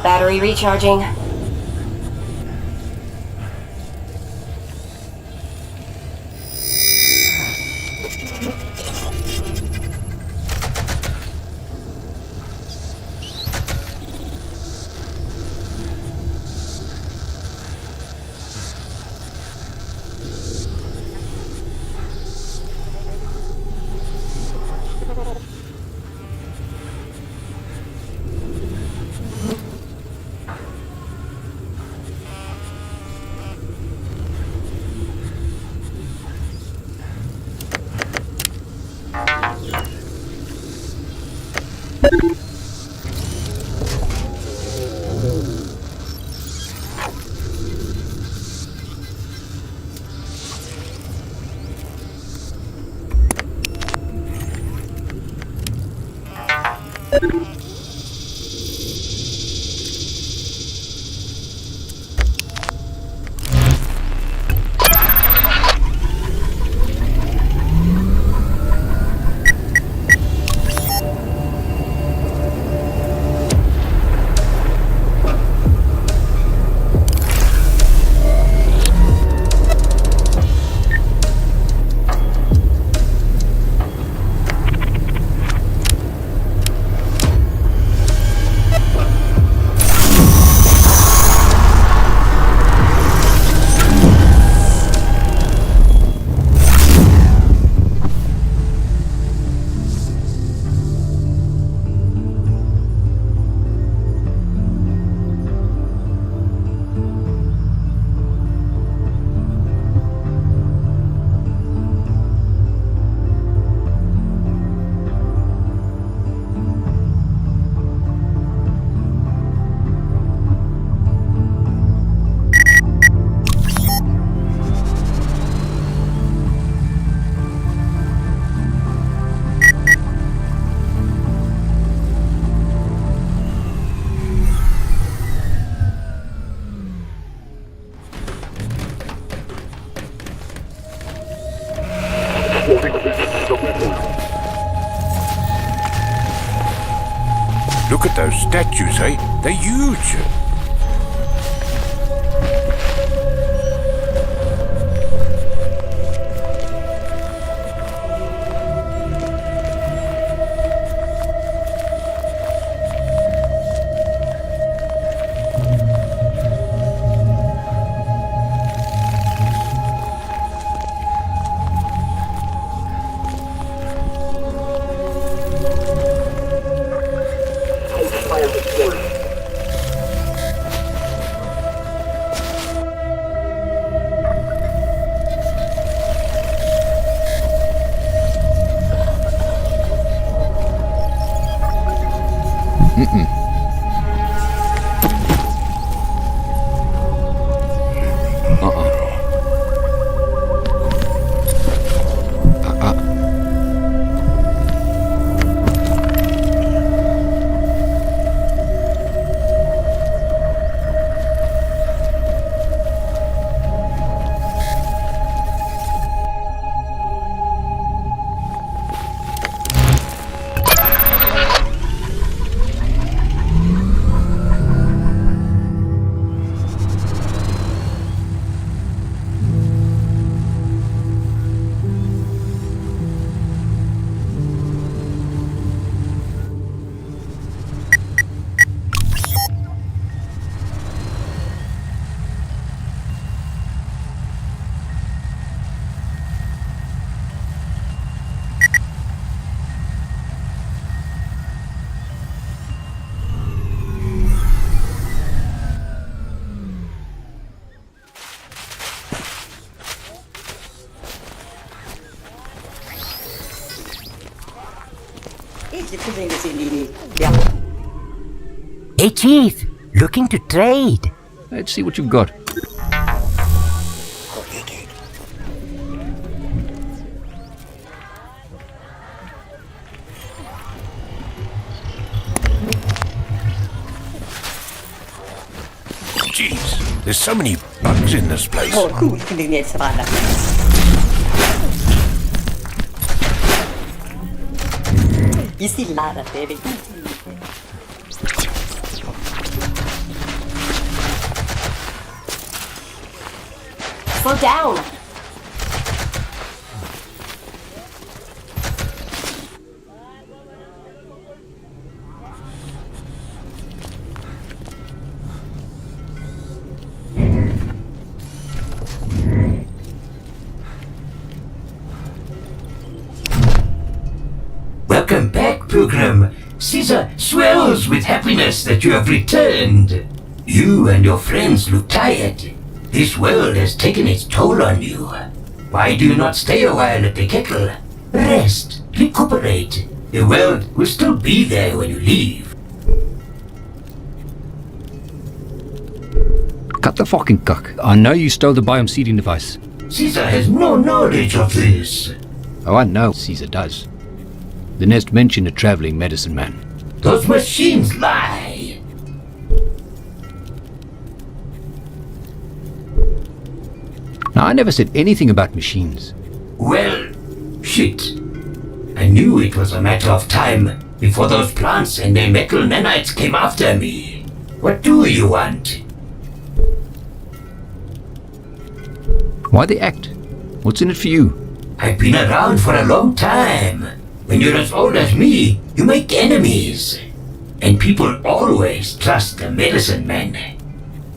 Battery recharging. Look at those statues, eh? They're huge. Hey, Chief. Looking to trade. Let's see what you've got. Jeez, there's so many bugs in this place. Slow down! Welcome back, Pilgrim. Caesar swells with happiness that you have returned. You and your friends look tired. This world has taken its toll on you. Why do you not stay a while at the kettle? Rest, recuperate. The world will still be there when you leave. Cut the fucking cock. I know you stole the biome seeding device. Caesar has no knowledge of this. Oh, I know Caesar does. The Nest mentioned a traveling medicine man. Those machines lie. Now, I never said anything about machines. Well, shit. I knew it was a matter of time before those plants and their metal nanites came after me. What do you want? Why the act? What's in it for you? I've been around for a long time. When you're as old as me, you make enemies. And people always trust the medicine man.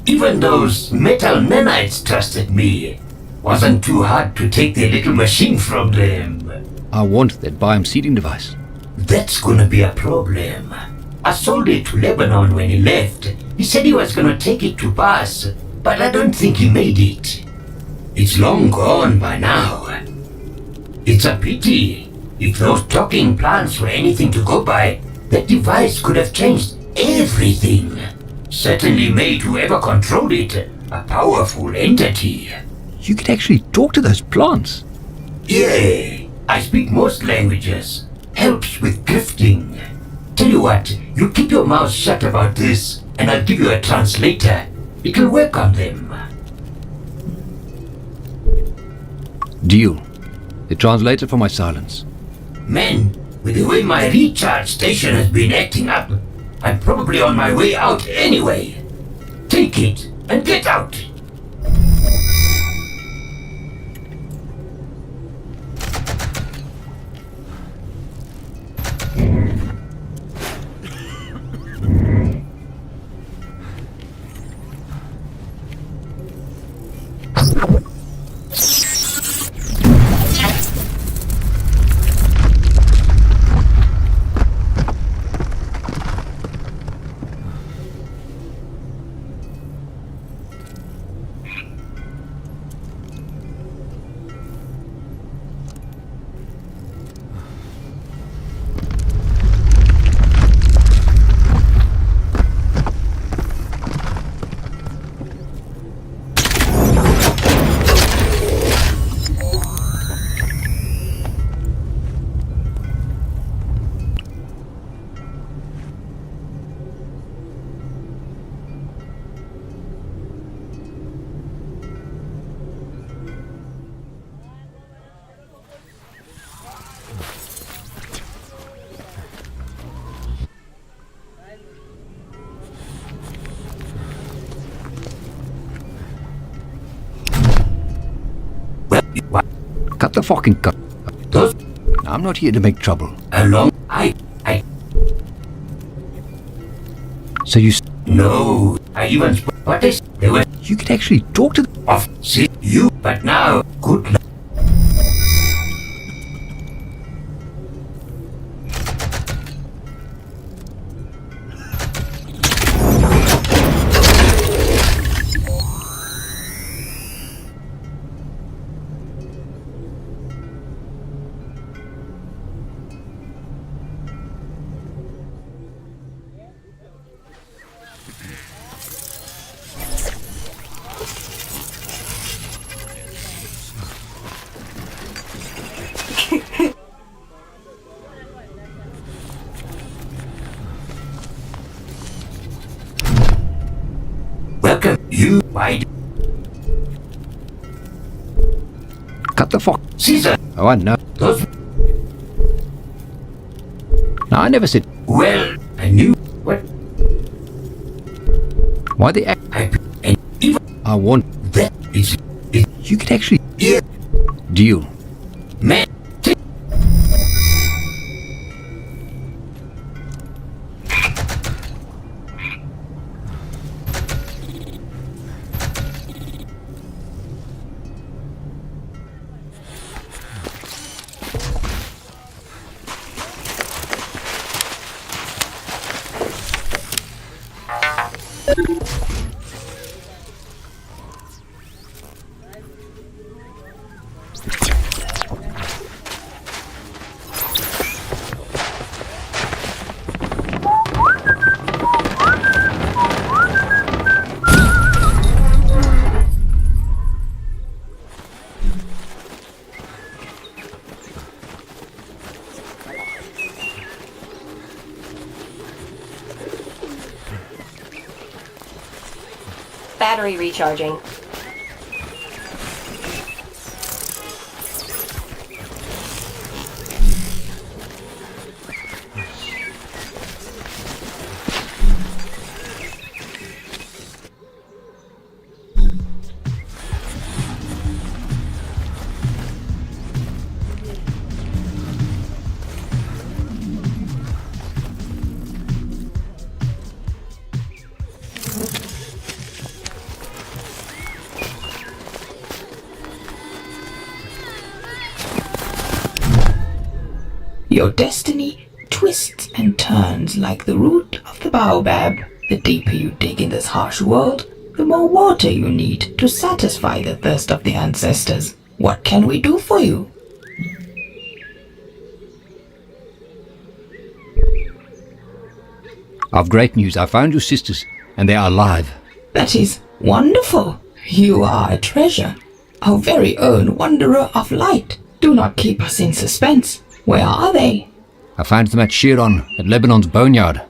Even those metal nanites trusted me. Wasn't too hard to take their little machine from them. I want that biome seeding device. That's gonna be a problem. I sold it to Lebanon when he left. He said he was gonna take it to Bas, but I don't think he made it. It's long gone by now. It's a pity. If those talking plants were anything to go by, that device could have changed everything. Certainly made whoever controlled it a powerful entity. You could actually talk to those plants. Yeah, I speak most languages. Helps with drifting. Tell you what, you keep your mouth shut about this, and I'll give you a translator. It'll work on them. Deal. The translator for my silence. Man, with the way my recharge station has been acting up, I'm probably on my way out anyway. Take it and get out. Cut the fucking cut. I'm not here to make trouble. So you... No, I even... What is... There was... You could actually talk to them. See you, but now, good luck. can you why? Cut the fuck. Caesar. Oh, I know. Those. No, I never said. Well, I knew what. Why the act? I want that. Is you could actually. Yeah. Deal. Man. Battery recharging. Your destiny twists and turns like the root of the baobab. The deeper you dig in this harsh world, the more water you need to satisfy the thirst of the ancestors. What can we do for you? I've great news. I found your sisters, and they are alive. That is wonderful. You are a treasure. Our very own wanderer of light. Do not keep us in suspense. Where are they? I found them at Chiron, at Lebanon's boneyard.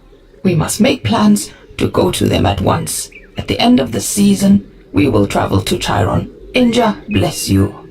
We must make plans to go to them at once. At the end of the season, we will travel to Chiron. Inja, bless you.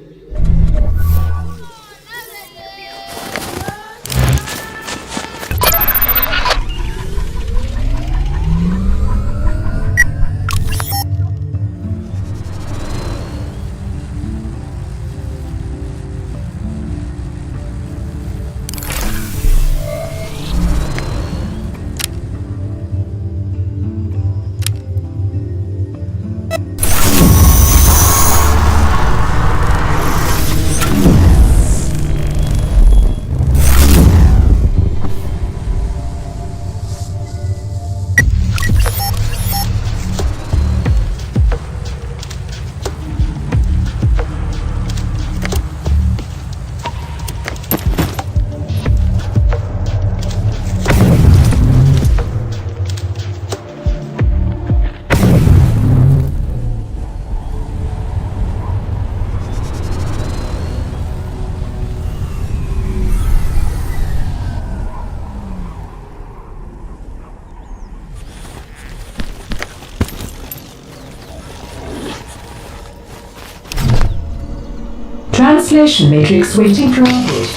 Translation matrix waiting for output.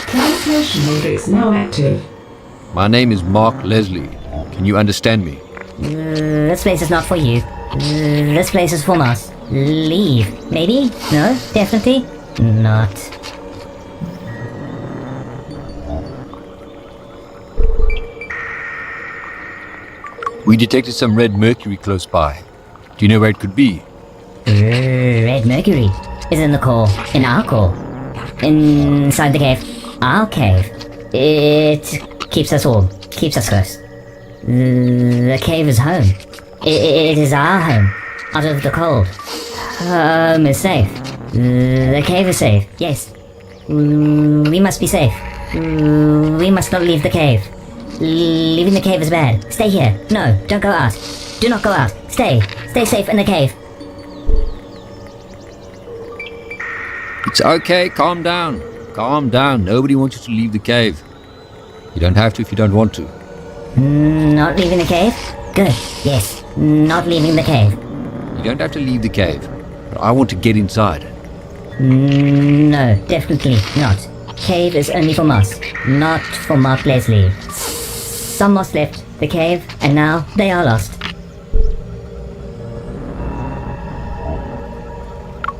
Translation matrix now active. My name is Mark Leslie. Can you understand me? This place is not for you. This place is for us. Leave. Maybe? No? Definitely? Not. We detected some red mercury close by. Do you know where it could be? Red mercury is in the core. In our core. Inside the cave. Our cave. It keeps us warm. Keeps us close. The cave is home. It is our home. Out of the cold. Home is safe. The cave is safe. Yes. We must be safe. We must not leave the cave. Leaving the cave is bad. Stay here. No, don't go out. Do not go out. Stay. Stay safe in the cave. It's okay. Calm down. Calm down. Nobody wants you to leave the cave. You don't have to if you don't want to. Not leaving the cave? Good, yes. Not leaving the cave. You don't have to leave the cave. But I want to get inside. No, definitely not. Cave is only for Moss, not for Mark Leslie. Some Moss left the cave, and now they are lost.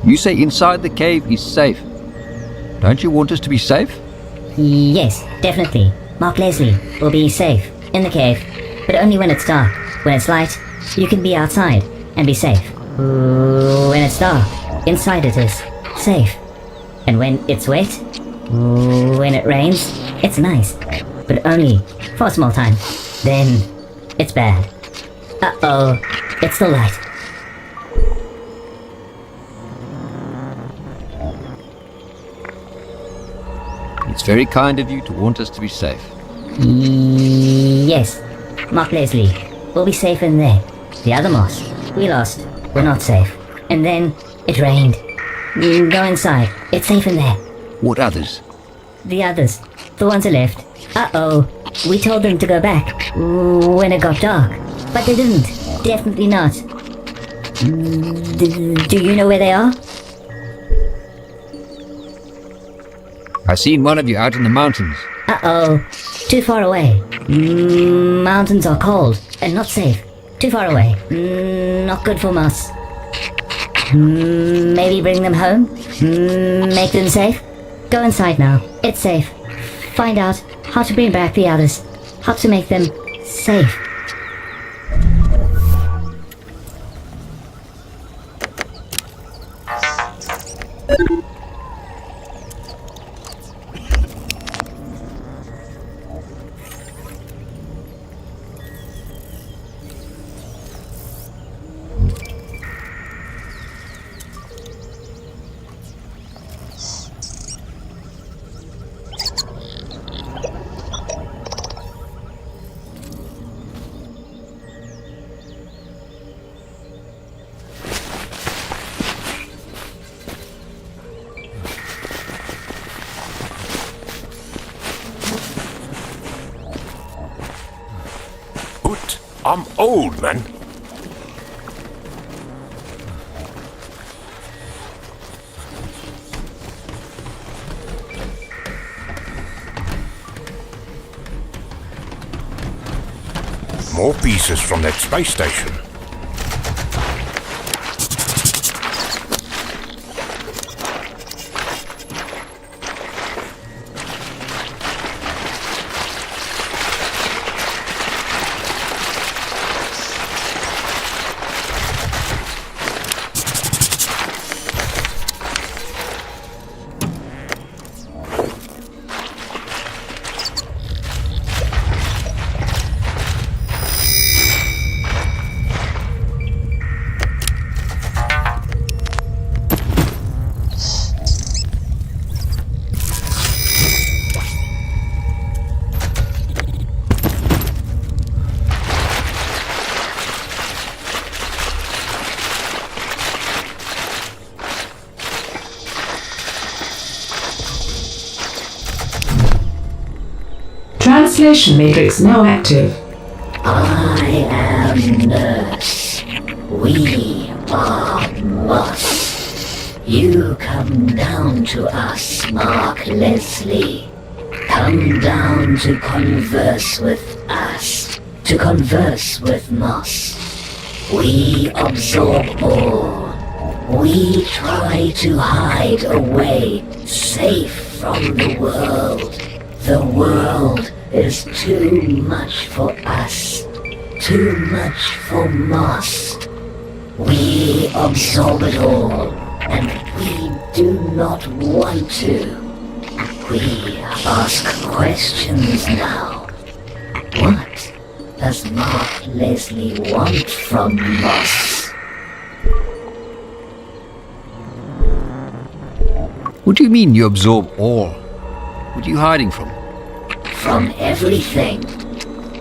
You say inside the cave is safe. Don't you want us to be safe? Yes, definitely. Mark Leslie will be safe in the cave, but only when it's dark. When it's light, you can be outside and be safe. When it's dark, inside it is safe. And when it's wet, when it rains, it's nice, but only for a small time. Then it's bad. Uh-oh, it's still light. It's very kind of you to want us to be safe. Yes, Mark Leslie will be safe in there. The other Moss we lost were not safe. And then it rained. Go inside, it's safe in there. What others? The others, the ones who left. Uh-oh, we told them to go back when it got dark, but they didn't. Definitely not. Do you know where they are? I seen one of you out in the mountains. Uh-oh, too far away. Mountains are cold and not safe. Too far away. Not good for Moss. Maybe bring them home? Make them safe? Go inside now. It's safe. Find out how to bring back the others. How to make them safe. I'm old, man. More pieces from that space station. Translation matrix now active. I am Nurse. We are Moss. You come down to us, Mark Leslie. Come down to converse with us. To converse with Moss. We absorb all. We try to hide away, safe from the world. The world is too much for us, too much for Moss. We absorb it all, and we do not want to. We ask questions now. What does Mark Leslie want from Moss? What do you mean you absorb all? What are you hiding from? From everything.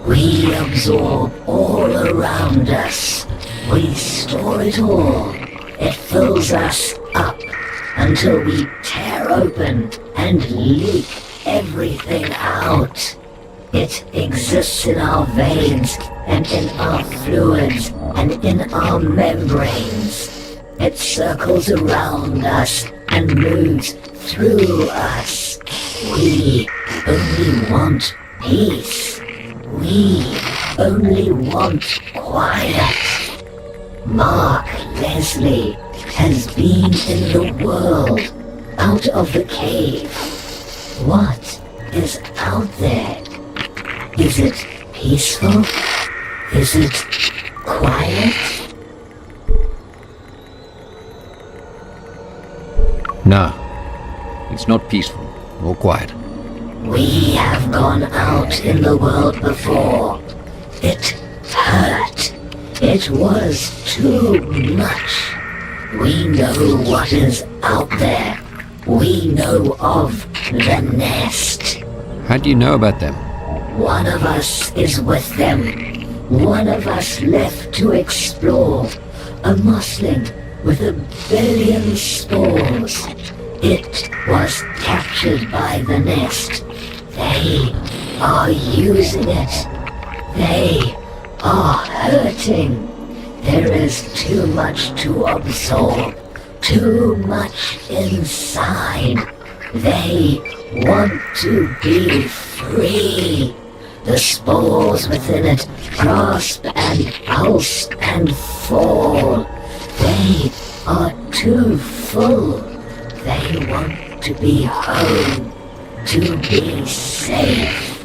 We absorb all around us. We store it all. It fills us up until we tear open and leak everything out. It exists in our veins and in our fluids and in our membranes. It circles around us and moves through us. We only want peace. We only want quiet. Mark Leslie has been in the world, out of the cave. What is out there? Is it peaceful? Is it quiet? No, it's not peaceful or quiet. We have gone out in the world before. It hurt. It was too much. We know what is out there. We know of the nest. How do you know about them? One of us is with them. One of us left to explore. A mossling with 1 billion spores. It was captured by the nest. They are using it. They are hurting. There is too much to absorb. Too much inside. They want to be free. The spores within it grasp and pulse and fall. They are too full. They want to be home, to be safe.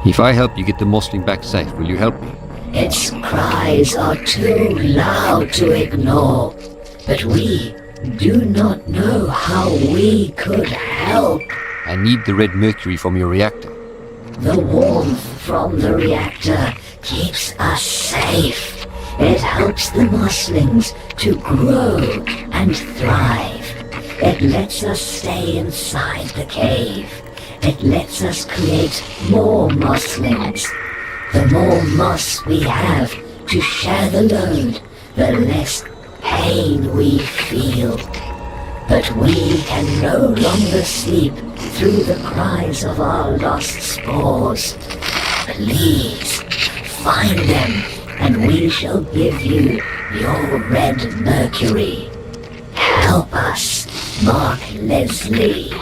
If I help you get the mossling back safe, will you help me? Its cries are too loud to ignore, but we do not know how we could help. I need the red mercury from your reactor. The warmth from the reactor keeps us safe. It helps the mosslings to grow and thrive. It lets us stay inside the cave. It lets us create more mosslings. The more moss we have to share the load, the less pain we feel. But we can no longer sleep through the cries of our lost spores. Please, find them, and we shall give you your red mercury. Help us, Mark Leslie.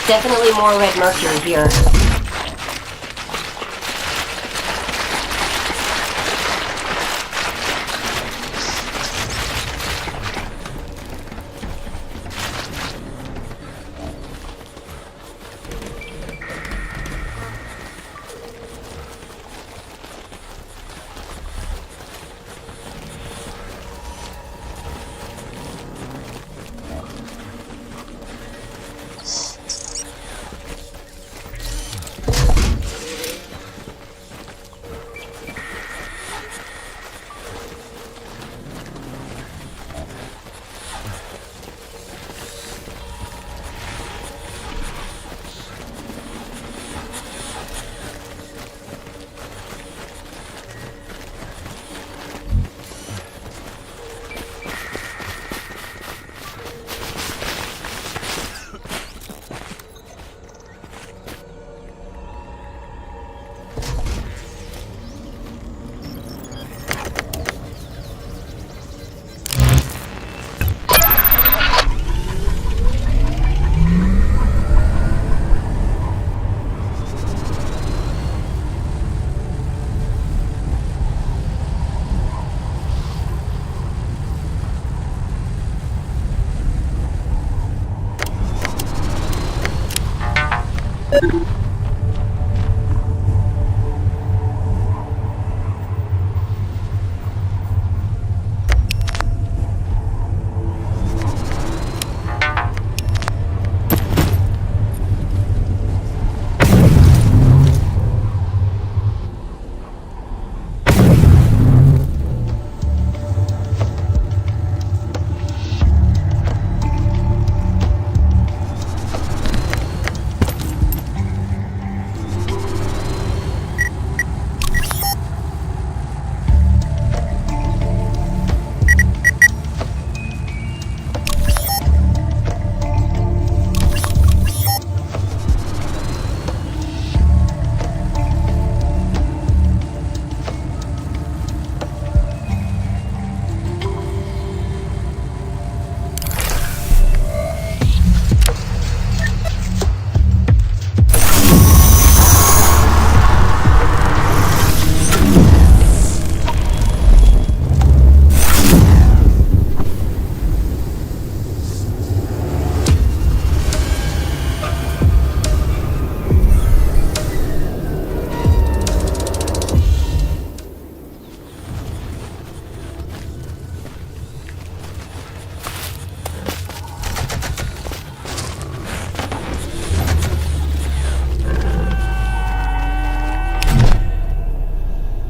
Definitely more red mercury here.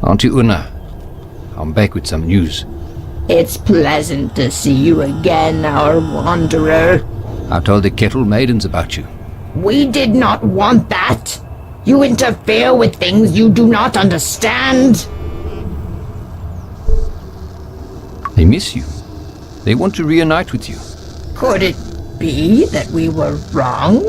Auntie Una, I'm back with some news. It's pleasant to see you again, our wanderer. I told the Kettle Maidens about you. We did not want that. You interfere with things you do not understand. They miss you. They want to reunite with you. Could it be that we were wrong?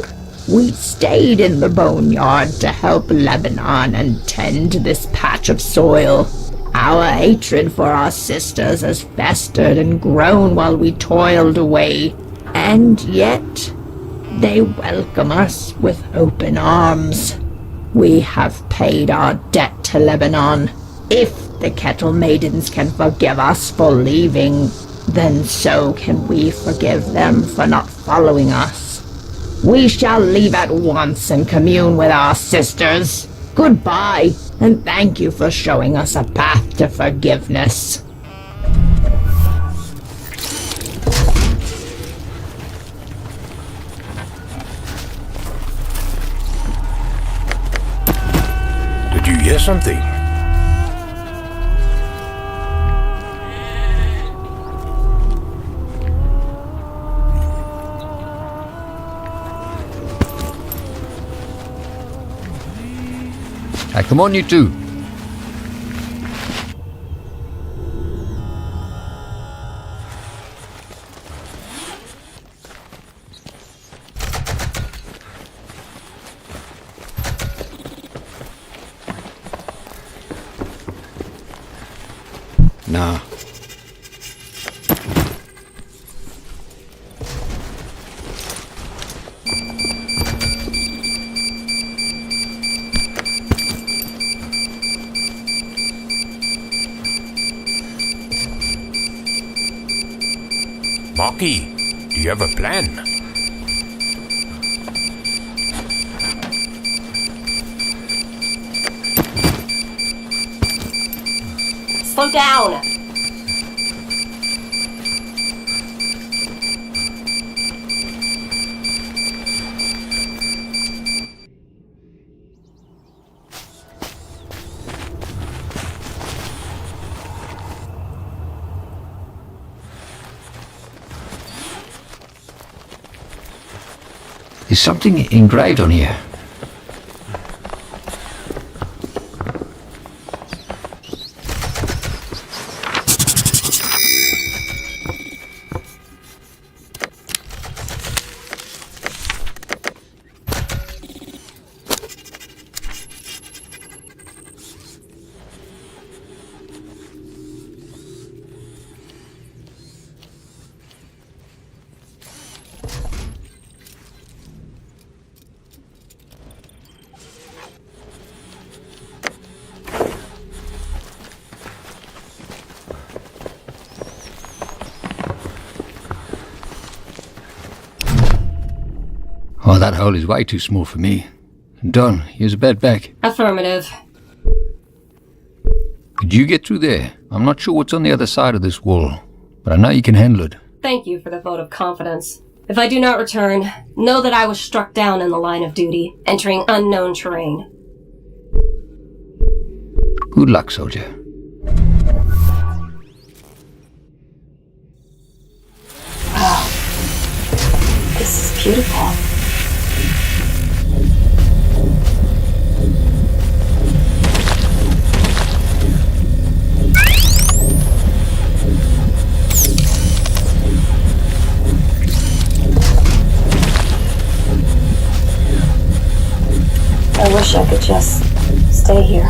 We stayed in the boneyard to help Lebanon and tend to this patch of soil. Our hatred for our sisters has festered and grown while we toiled away, and yet they welcome us with open arms. We have paid our debt to Lebanon. If the Kettle Maidens can forgive us for leaving, then so can we forgive them for not following us. We shall leave at once and commune with our sisters. Goodbye, and thank you for showing us a path to forgiveness. Did you hear something? Hey, come on, you two. Nah. Marky, do you have a plan? Slow down! There's something engraved on here. Oh, that hole is way too small for me. Don, here's a bed back. Affirmative. Could you get through there? I'm not sure what's on the other side of this wall, but I know you can handle it. Thank you for the vote of confidence. If I do not return, know that I was struck down in the line of duty, entering unknown terrain. Good luck, soldier. Wow. This is beautiful. I wish I could just stay here.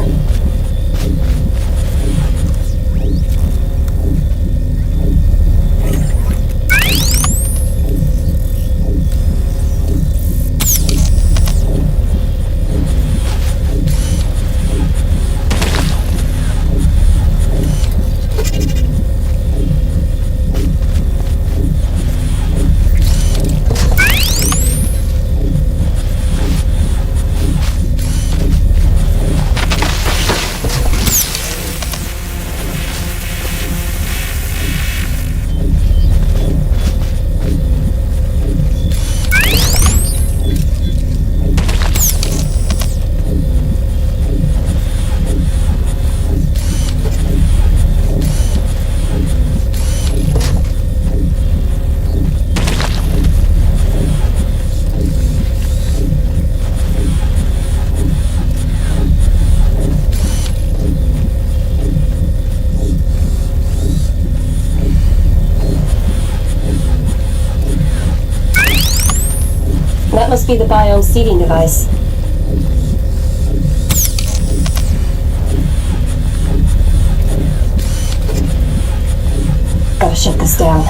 That must be the biome seeding device. Gotta shut this down.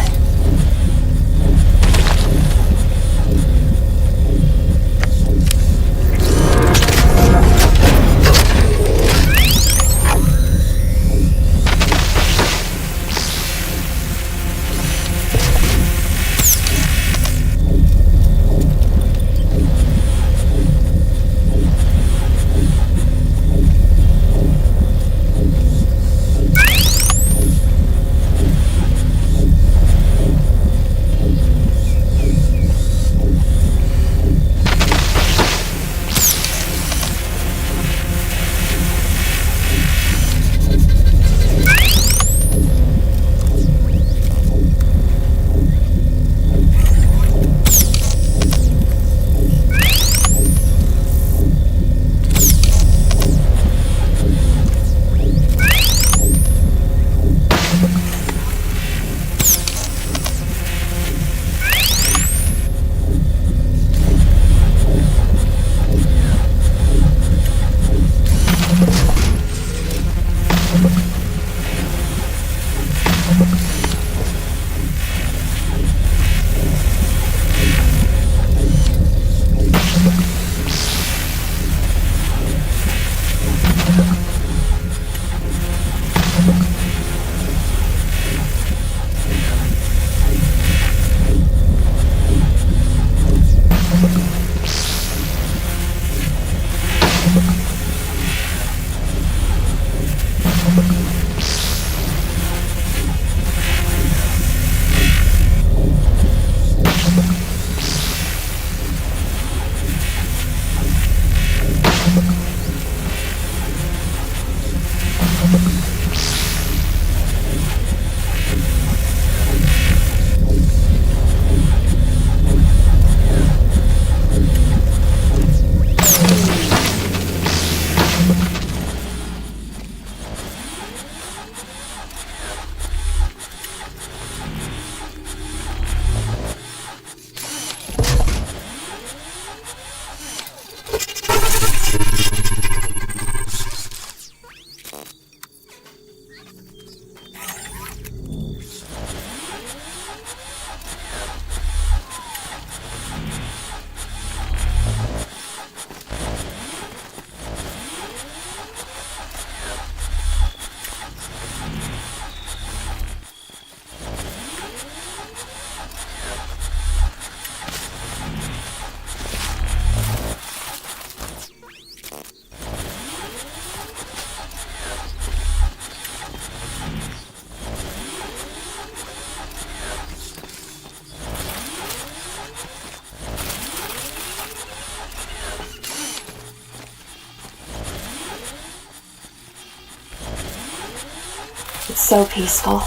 It's so peaceful.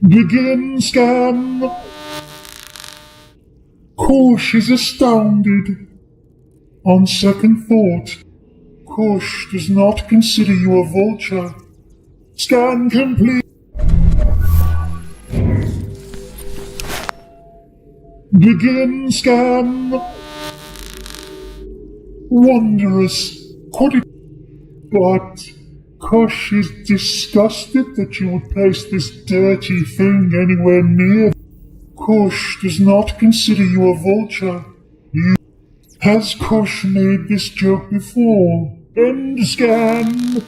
Begin scan. Kosh is astounded. On second thought, Kosh does not consider you a vulture. Scan complete. Begin scan. Wondrous. Could it... But Kosh is disgusted that you would place this dirty thing anywhere near. Kosh does not consider you a vulture. Has Kosh made this joke before? End scan.